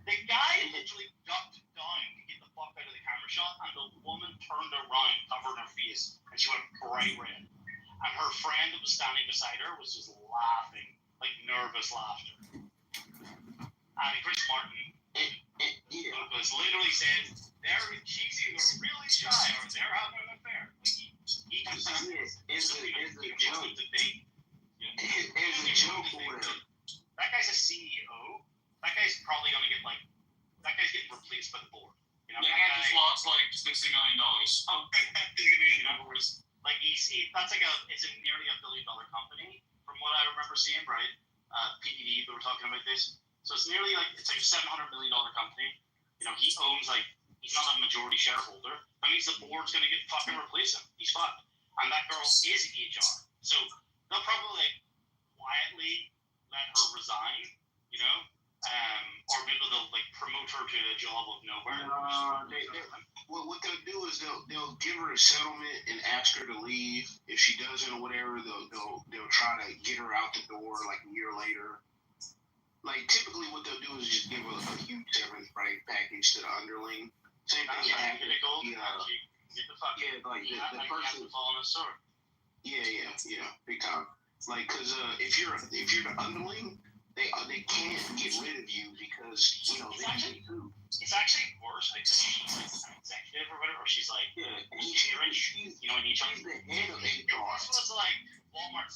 The guy literally ducked down to get the fuck out of the camera shot, and the woman turned around, covered her face, and she went bright red. And her friend that was standing beside her was just laughing, like nervous laughter. And Chris Martin was literally saying, she's either really shy or they're having an affair. Like he just It's a joke. It's a joke for him. That guy's a CEO. That guy's probably gonna get that guy's getting replaced by the board. You know, Yeah, I just lost like $60 million. You know, like it's nearly $1 billion company from what I remember seeing, right? PED, they were talking about this. So it's nearly it's like a $700 million company. You know, he owns he's not a majority shareholder. That means the board's gonna get fucking replace him. He's fucked. And that girl is HR. So they'll probably quietly let her resign, you know? Or maybe they'll promote her to a job of nowhere. What they'll do is they'll give her a settlement and ask her to leave. If she doesn't or whatever, they'll try to get her out the door like a year later. Like typically, what they'll do is just give her a huge severance package to the underling. Same thing that happened. Get the fuck. Yeah, like the person. Fall on his sword. Yeah, big time. Like, cause if you're the underling, they can't get rid of you because It's actually worse because she's like an executive or whatever. She's like, and she's and you she's the head of HR. This was like Walmart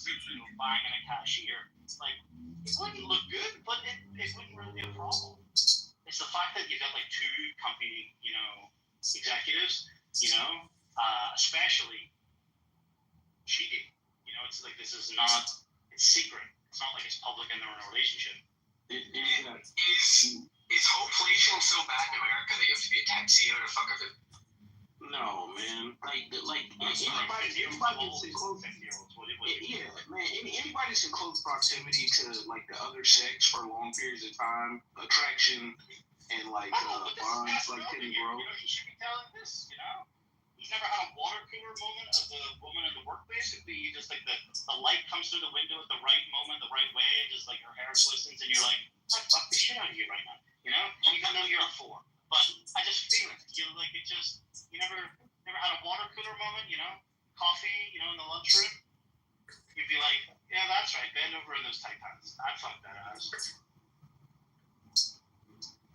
buying in a cashier. Like, it wouldn't look good, but it wouldn't really be a problem. It's the fact that you got like two company, executives, especially cheating. It's like this is not. It's secret. It's not like it's public and they're in a relationship. Is hopeflation so bad in America that you have to be a taxi or a fuck of it? No, man. Anybody's in close proximity to like the other sex for long periods of time, attraction and like bonds like didn't grow. He should be telling this. He's never had a water cooler moment of the woman in the work, basically. You just like the light comes through the window at the right moment, the right way, just like her hair glistens, and you're like, I fuck the shit out of you right now. Even though you're a 4. But I just feel it. You never had a water cooler moment, coffee, in the lunchroom. You'd be like, yeah, that's right, bend over in those tight pants. I'd fuck that ass.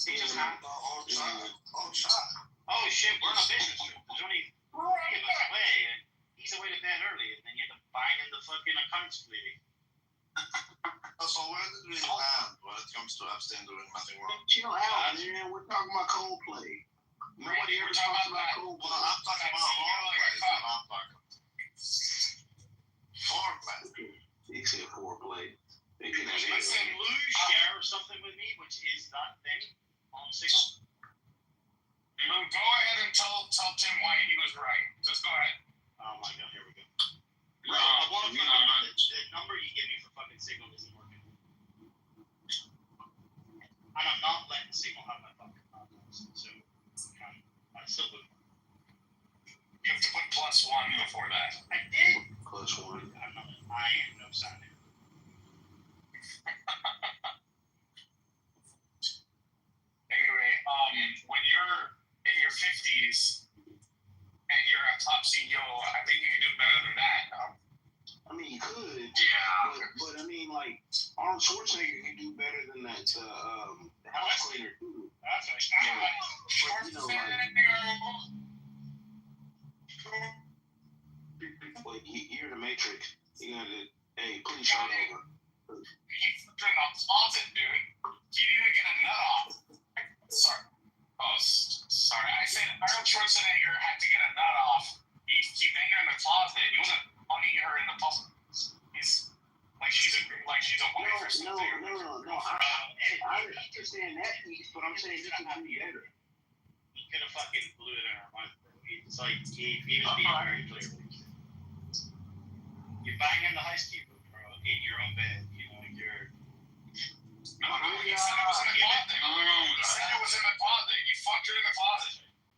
It just happened. Oh shit, we're on a business trip. There's only 3 of us away, and he's away to bed early, and then you have to bang in the fucking accounts lady. So where did we land when it comes to Epstein doing nothing wrong? Chill out, man. We're talking about Coldplay. Nobody ever talks about Coldplay. Well, I'm talking about foreplay. He said foreplay. Can Lou share something with me, which is that thing on Signal? Go ahead and tell Tim why he was right. Just go ahead. Oh my god, here we go. I want to the number you give me for fucking Signal isn't working. And I'm not letting Signal have my fucking contacts. So I still would. You have to put +1 before that. I did. +1. I am no sign. Anyway, when you're in your 50s and you're a top CEO, I think you can do better than that. I mean, you could. Yeah. But I mean, like, Arnold Schwarzenegger can do better than that house cleaner, too. That's right. But you're in the Matrix. You gotta, please start over. He's in the closet, dude. He didn't even get a nut off. Sorry. Oh, sorry. I said Arnold Schwarzenegger had to get a nut off. He banged her in the closet. He wasn't hugging her in the public. He's like she's a wife or something. No. I understand that piece, but I'm saying this would be better. He could have fucking blew it in her mouth. It's like he was being very clear. You're banging the housekeeper, bro, in your own bed. You're. No, he said it was in the closet. He said it was in the closet. You fucked her in the closet.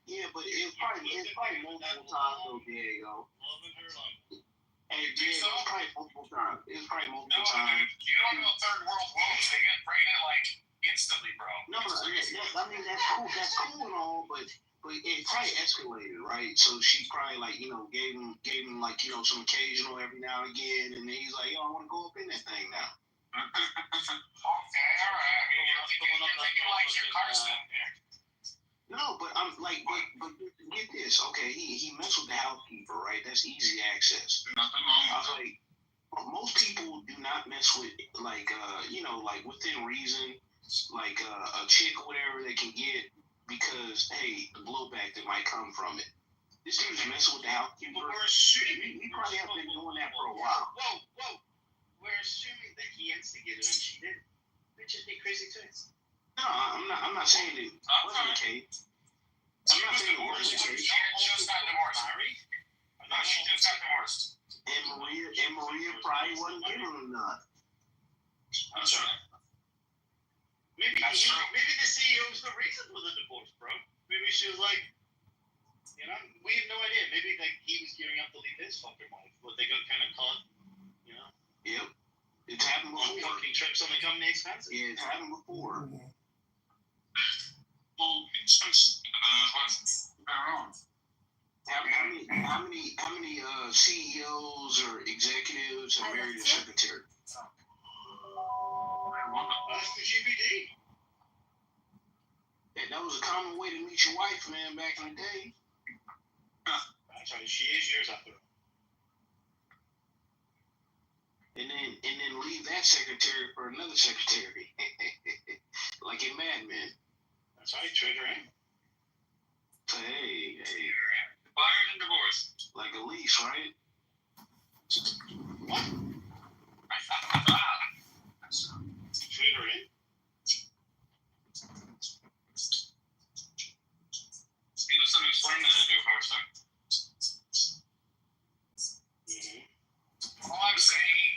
Yeah, but it's probably multiple times though, Diego. Loving her like. Hey, Diego, it's probably multiple times. No, dude, you don't know third world wounds. They get pregnant like instantly, bro. No, I mean that's cool. That's cool and all, but it probably escalated, right? So she probably like gave him like some occasional every now and again, and then he's like, yo, I want to go up in that thing now. Okay, all right. I mean, you're thinking like your Carson. No, but I'm like, but get this, okay? He messed with the housekeeper, right? That's easy access. Nothing wrong with that. Like, most people do not mess with like like within reason, like a chick or whatever they can get because the blowback that might come from it. This dude's messing with the housekeeper. But we're assuming we probably have been doing that for a while. Whoa! We're assuming that he instigated and she did. Which would be crazy too. No, I'm not saying it wasn't the case. I'm not saying it wasn't the case. She just got divorced. No, she just got divorced. And Maria probably wasn't giving him none. That's right. Maybe the CEO was the reason for the divorce, bro. Maybe she was like, we have no idea. Maybe like he was gearing up to leave his fucking wife, but they got kind of caught, Yep. It's happened before. Fucking trips on the company expenses. Yeah, it's happened before. Well, what's wrong? How many CEOs or executives have married a secretary? That's the GPD. That was a common way to meet your wife, man, back in the day. That's right. She is yours after all. And then leave that secretary for another secretary. Like a madman. That's right. Trade her in. So, hey. Buyers and divorce. Like a lease, right? What? Trade her in? Give us some explaining to do for a second. All I'm saying,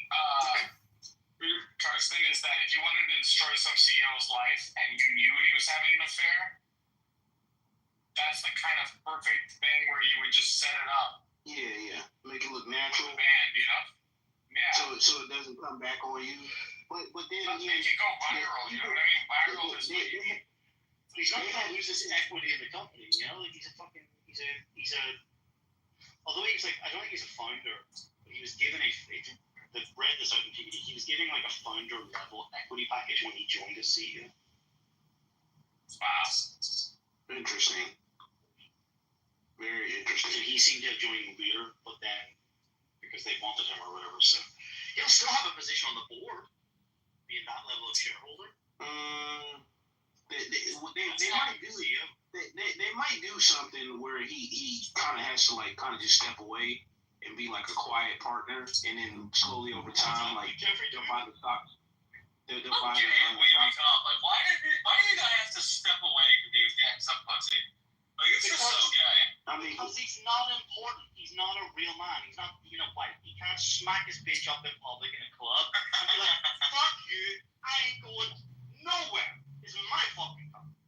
Karsten, is that if you wanted to destroy some CEO's life and you knew he was having an affair, that's the kind of perfect thing where you would just set it up. Yeah. Make it look natural. Band, you know? Yeah. So it doesn't come back on you. But then Let's again, make it go viral, you know what I mean? Viral is what you need. He's not going to lose his equity in the company, you know? Like, he's a, although he's like, I don't think he's a founder, but he was given read this out in DVD, he was given like a founder level equity package when he joined as CEO. Wow. Interesting. Very interesting. So he seemed to have joined later, but then, because they wanted him or whatever, so he'll still have a position on the board, being that level of shareholder. They might do something where he kind of has to kind of just step away and be like a quiet partner, and then slowly over time, like they'll buy the stocks. They'll buy the stocks. Like, why did you guy have to step away because he was getting some pussy? Like, it's just so gay. Because he's not important. He's not a real man. He's not, white. He can't smack his bitch up in public in a club and be like, fuck you, I ain't going nowhere. It's my fucking company.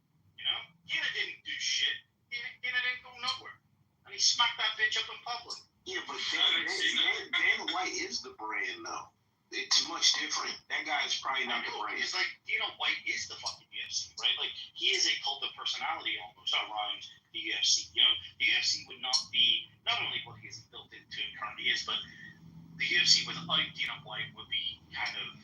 Gina didn't do shit. Gina didn't go nowhere. And he smacked that bitch up in public. Yeah, but Dana White is the brand, though. It's much different. That guy's probably not the brand. It's like, White is the fucking UFC, right? Like, he is a cult of personality almost around the UFC. The UFC would not be, not only what he is built into and currently is, but the UFC without Dana White would be kind of,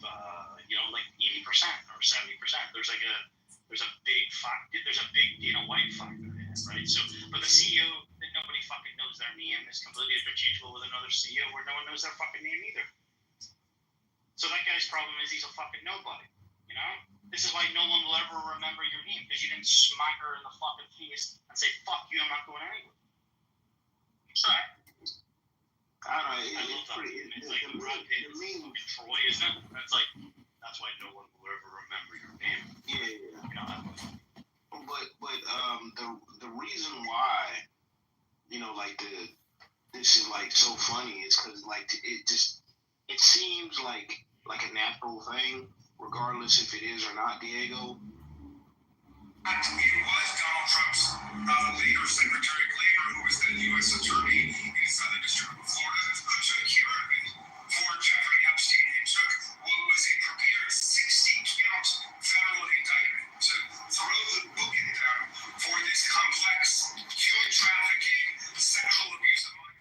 like 80% or 70%. There's a big Dana White factor in it, right? So, but the CEO that nobody fucking knows their name is completely interchangeable with another CEO where no one knows their fucking name either. So that guy's problem is he's a fucking nobody, This is why no one will ever remember your name, because you didn't smack her in the fucking face and say, fuck you, I'm not going anywhere. Sorry. I don't know. It's pretty. It's like the Brad Pitt is fucking Troy, isn't it? That's why no one will ever remember your name. Yeah. But the reason why, this is so funny is because it seems like a natural thing, regardless if it is or not, Diego. It was Donald Trump's leader, Secretary Glaber, who was the U.S. Attorney in the Southern District of Florida, who took care of it for Jeffrey Epstein and took what was a prepared 60-count federal indictment to throw the book in down for this complex human trafficking, sexual abuse of minors.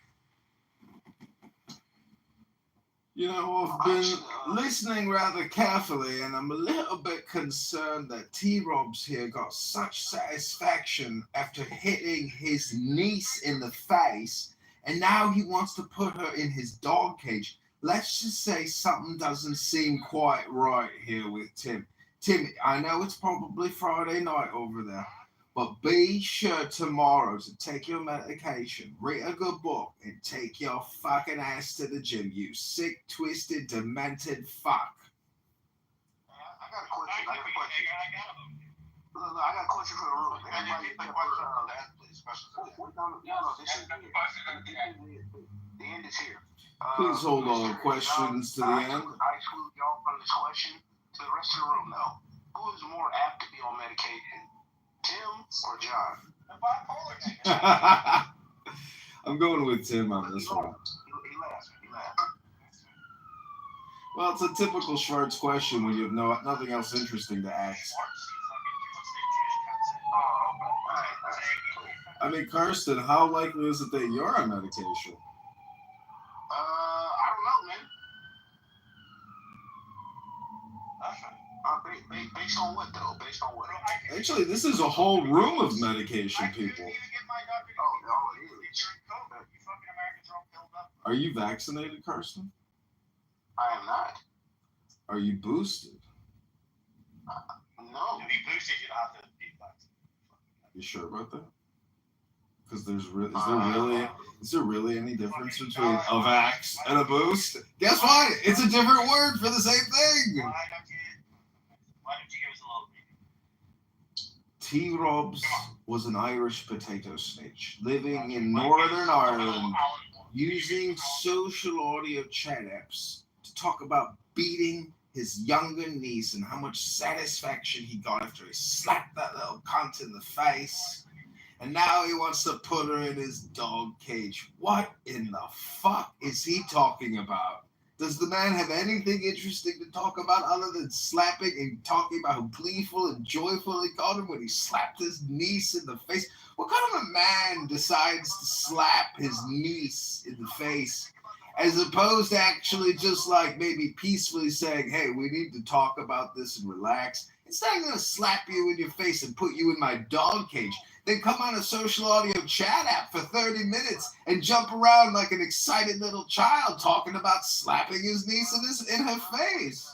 I've been listening rather carefully, and I'm a little bit concerned that T-Rob's here got such satisfaction after hitting his niece in the face, and now he wants to put her in his dog cage. Let's just say something doesn't seem quite right here with Tim. Tim, I know it's probably Friday night over there, but be sure tomorrow to take your medication, read a good book, and take your fucking ass to the gym, you sick, twisted, demented fuck. I got a question. I got a question for the room. Everybody pick up that, please. The end is here. Please hold all questions to the end. I exclude y'all from this question. To the rest of the room, though, who is more apt to be on medication? Tim or John? The bipolar. I'm going with Tim on this one. He laughed. Well, it's a typical Schwartz question when you have nothing else interesting to ask. I mean, Karsten, how likely is it that you're on medication? I don't know, man. Based on what though? Based on what? Actually, this is a whole room of medication people. Oh, it is. Are you vaccinated, Karsten? I am not. Are you boosted? No. To be boosted, you don't have to be vaccinated. You sure about that? Because is there really any difference between a vax and a boost? Guess what? It's a different word for the same thing. Why don't you give us a little reading? T. Robbs was an Irish potato snitch living in Northern Ireland, using social audio chat apps to talk about beating his younger niece and how much satisfaction he got after he slapped that little cunt in the face. And now he wants to put her in his dog cage. What in the fuck is he talking about? Does the man have anything interesting to talk about other than slapping and talking about how gleeful and joyful he got him when he slapped his niece in the face? What kind of a man decides to slap his niece in the face as opposed to actually just like maybe peacefully saying, hey, we need to talk about this and relax? Instead, I'm going to slap you in your face and put you in my dog cage. Then come on a social audio chat app for 30 minutes and jump around like an excited little child talking about slapping his niece in her face.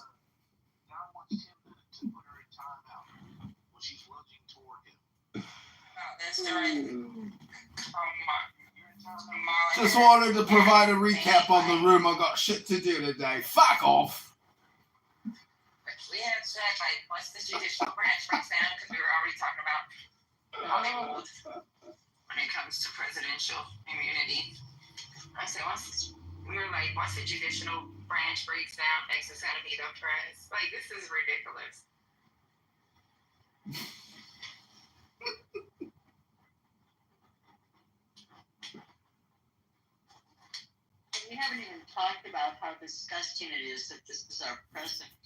That's right. Just wanted to provide a recap on the room. I got shit to do today. Fuck off. We had said, like, once the judicial branch breaks down, because we were already talking about Hollywood when it comes to presidential immunity. I said, once the judicial branch breaks down, next is going to be the press. Like, this is ridiculous. We haven't even talked about how disgusting it is that this is our president.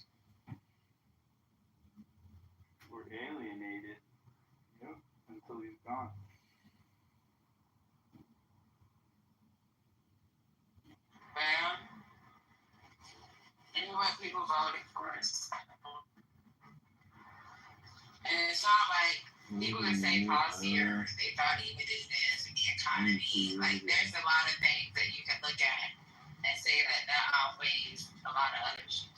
We're alienated, until he's gone. Well, and what people voted for us. And it's not like people can say policy or they thought he would do this with the economy. Like, there's a lot of things that you can look at and say that outweighs a lot of other shit.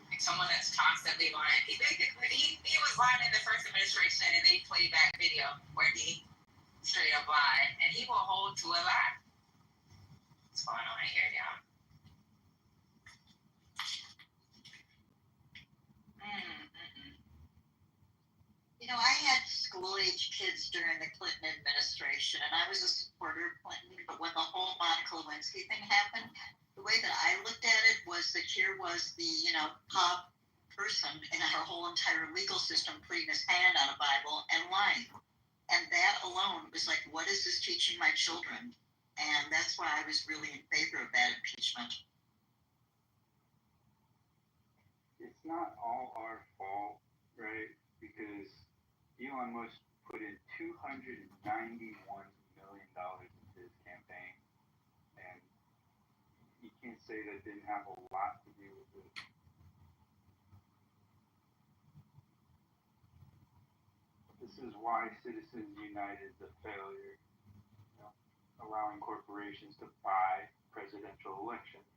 Like someone that's constantly lying. He was lying in the first administration, and they played back video where he straight up lied, and he will hold to a lie. What's going on here, y'all? I had school-age kids during the Clinton administration, and I was a supporter of Clinton, but when the whole Monica Lewinsky thing happened, the way that I looked at it was that here was the, top person in our whole entire legal system putting his hand on a Bible and lying. And that alone was like, what is this teaching my children? And that's why I was really in favor of that impeachment. It's not all our fault, right? Because Elon Musk put in $291 million into his campaign, and you can't say that didn't have a lot to do with it. This is why Citizens United is a failure, allowing corporations to buy presidential elections.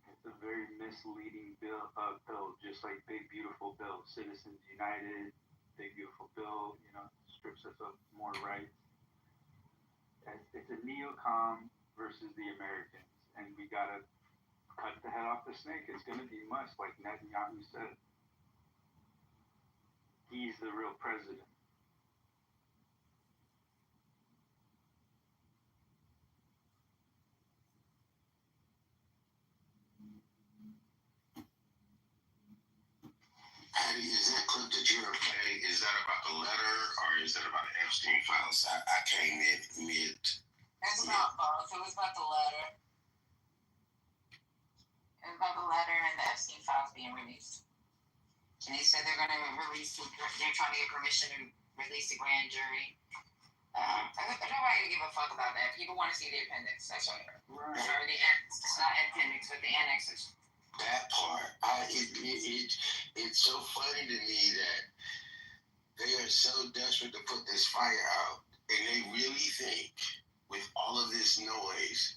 It's a very misleading bill, just like Big Beautiful Bill. Citizens United, Big Beautiful Bill, strips us of more rights. It's a neocon versus the Americans, and we gotta cut the head off the snake. It's gonna be Musk, like Netanyahu said. He's the real president. Patty, is that clip that you're playing, is that about the letter or is that about the Epstein files? I came in mid. It's about both. It was about the letter. And about the letter and the Epstein files being released. And they said they're going to release, they're trying to get permission to release the grand jury. Nobody give a fuck about that. People want to see the appendix. That's what. Right. Or the annex. It's not appendix, but the annexes. That part, it's so funny to me that they are so desperate to put this fire out, and they really think, with all of this noise,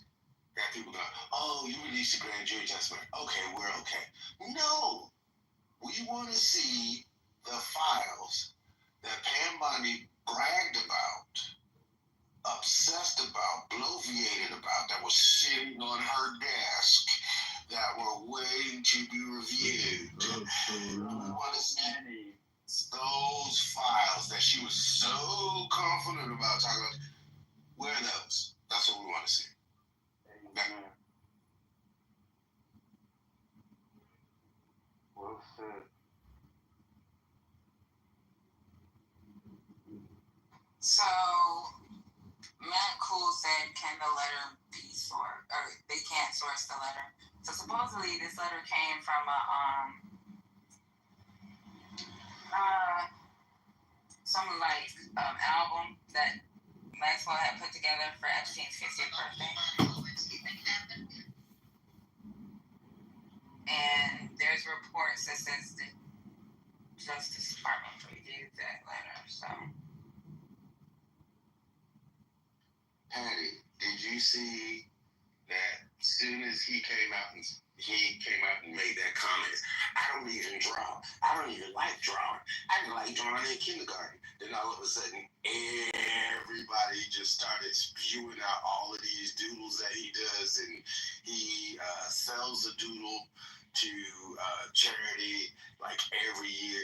that people go, oh, you released a grand jury testimony. Okay, we're okay. No, we want to see the files that Pam Bondi bragged about, obsessed about, bloviated about, that was sitting on her desk, that were waiting to be reviewed. We want to see those files that she was so confident about talking about. Where are those? That's what we want to see. Amen. Well said. So, Matt Cool said, can the letter be sourced? Or they can't source the letter. So supposedly this letter came from some album that Maxwell had put together for Epstein's 50th birthday. And there's reports that says the Justice Department reviewed that letter. So, Patty, did you see that as soon as he came out and made that comment, I don't even draw. I don't even like drawing. I didn't like drawing in kindergarten. Then all of a sudden, everybody just started spewing out all of these doodles that he does, and he sells a doodle to charity like every year.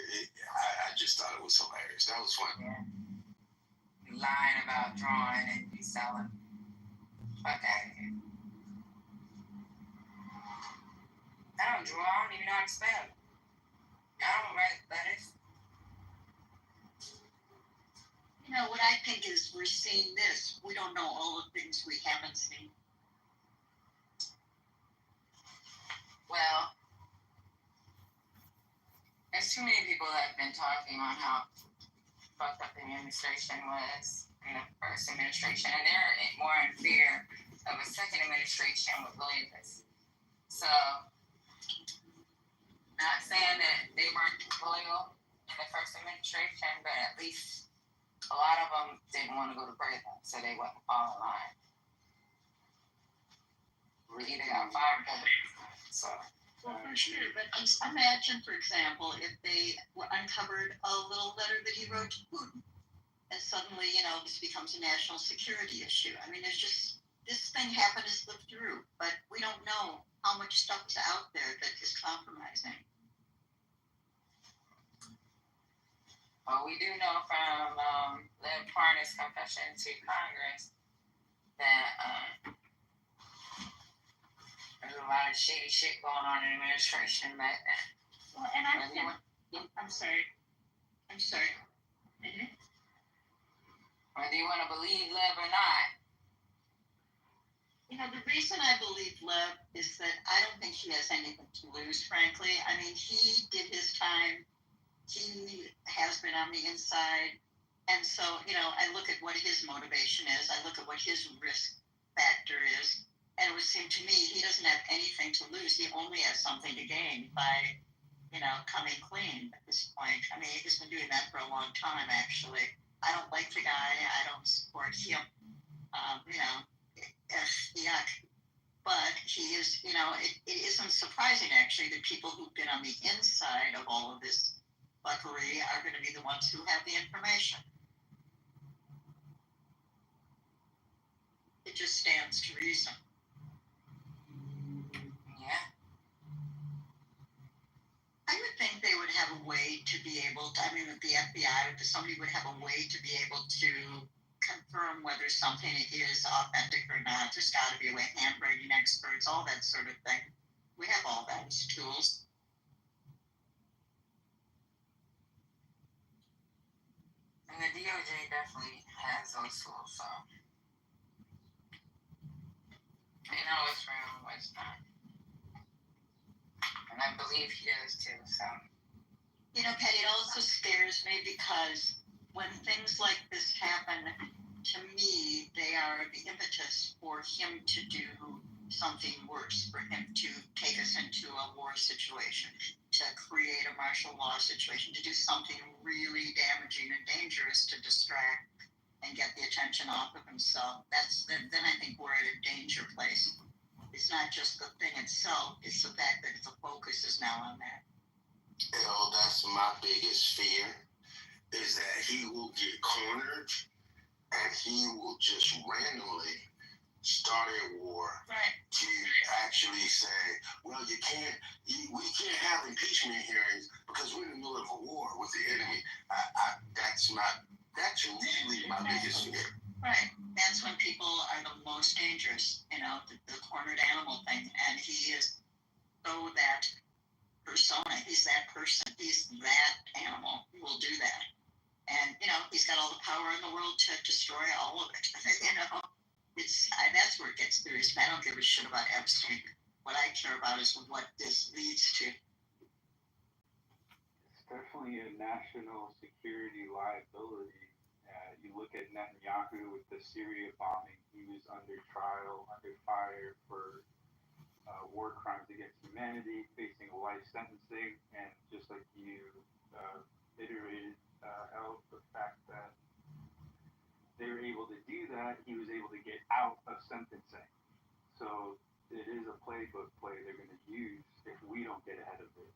I just thought it was hilarious. That was fun. Lying about drawing and be selling. Fuck out of here. I don't draw. I don't even know how to spell. I don't write letters. You know, what I think is we're seeing this. We don't know all the things we haven't seen. Well, there's too many people that have been talking on how fucked up the administration was in the first administration, and they're more in fear of a second administration with Williams. So, not saying that they weren't loyal in the first administration, but at least a lot of them didn't want to go to prison, so they wouldn't fall in line. We either got fired or so. Well, for sure, but imagine, for example, if they uncovered a little letter that he wrote to Putin, and suddenly, this becomes a national security issue. I mean, it's just, this thing happened to slip through, but we don't know how much stuff is out there that is compromising. Well, we do know from Liv Parnas' confession to Congress that there's a lot of shady shit going on in the administration back then. Well, and I'm sorry. Mm-hmm. Whether you want to believe Liv or not. The reason I believe Lev is that I don't think he has anything to lose, frankly. I mean, he did his time. He has been on the inside. And so, I look at what his motivation is. I look at what his risk factor is. And it would seem to me he doesn't have anything to lose. He only has something to gain by, coming clean at this point. I mean, he's been doing that for a long time, actually. I don't like the guy. I don't support him. Yuck. But he is, it isn't surprising, actually, that people who've been on the inside of all of this fuckery are going to be the ones who have the information. It just stands to reason. Yeah. I would think they would have a way to be able to, that the FBI or somebody would have a way to be able to confirm whether something is authentic or not. There's got to be a way, handwriting experts, all that sort of thing. We have all those tools. And the DOJ definitely has those tools, so they know what's real and what's not. And I believe he does too, so. You know, Patty, it also scares me because when things like this happen, to me, they are the impetus for him to do something worse, for him to take us into a war situation, to create a martial law situation, to do something really damaging and dangerous to distract and get the attention off of himself. Then I think we're at a danger place. It's not just the thing itself, it's the fact that the focus is now on that. That's my biggest fear, is that he will get cornered and he will just randomly start a war to actually say, well, we can't have impeachment hearings because we're in the middle of a war with the enemy. That's really my biggest fear. Right. That's when people are the most dangerous, the cornered animal thing. And he is so that persona. He's that person. He's that animal who will do that. And, he's got all the power in the world to destroy all of it. That's where it gets serious. I don't give a shit about Epstein. What I care about is what this leads to. It's definitely a national security liability. You look at Netanyahu with the Syria bombing. He was under trial, under fire for war crimes against humanity, facing a life sentencing, and just like you iterated, the fact that they were able to do that, he was able to get out of sentencing. So it is a playbook play they're going to use if we don't get ahead of it.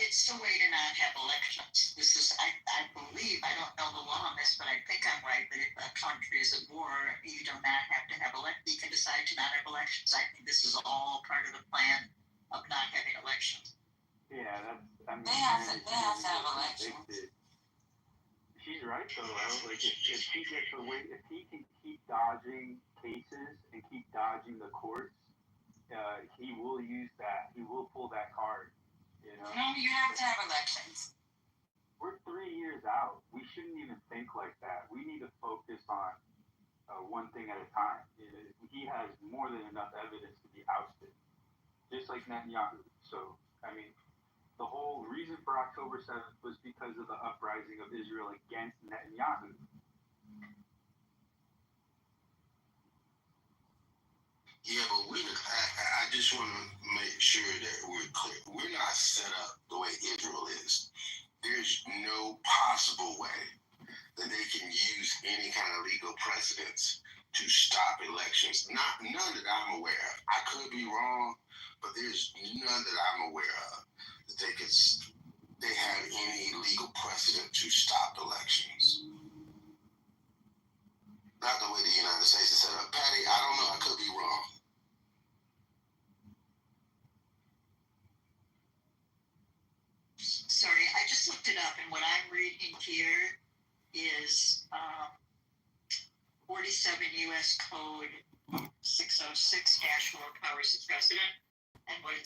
It's the way to not have elections. This is, I believe, I don't know the law on this, but I think I'm right that if a country is at war, you do not have to have elections. You can decide to not have elections. I think this is all part of the plan of not having elections. Yeah, they have to have elections. She's right though. Like if he gets away, if he can keep dodging cases and keep dodging the courts, he will use that. He will pull that card. No, you have to have elections. We're 3 years out. We shouldn't even think like that. We need to focus on one thing at a time. He has more than enough evidence to be ousted, just like Netanyahu. So, the whole reason for October 7th was because of the uprising of Israel against Netanyahu. Yeah, but I just want to make sure that we're clear. We're not set up the way Israel is. There's no possible way that they can use any kind of legal precedents to stop elections. None that I'm aware of. I could be wrong, but there's none that I'm aware of that they have any legal precedent to stop elections. Not the way the United States is set up. Patty, I don't know. I could be wrong. Sorry, I just looked it up, and what I'm reading here is 47 U.S. Code 606 - War powers of precedent. And what it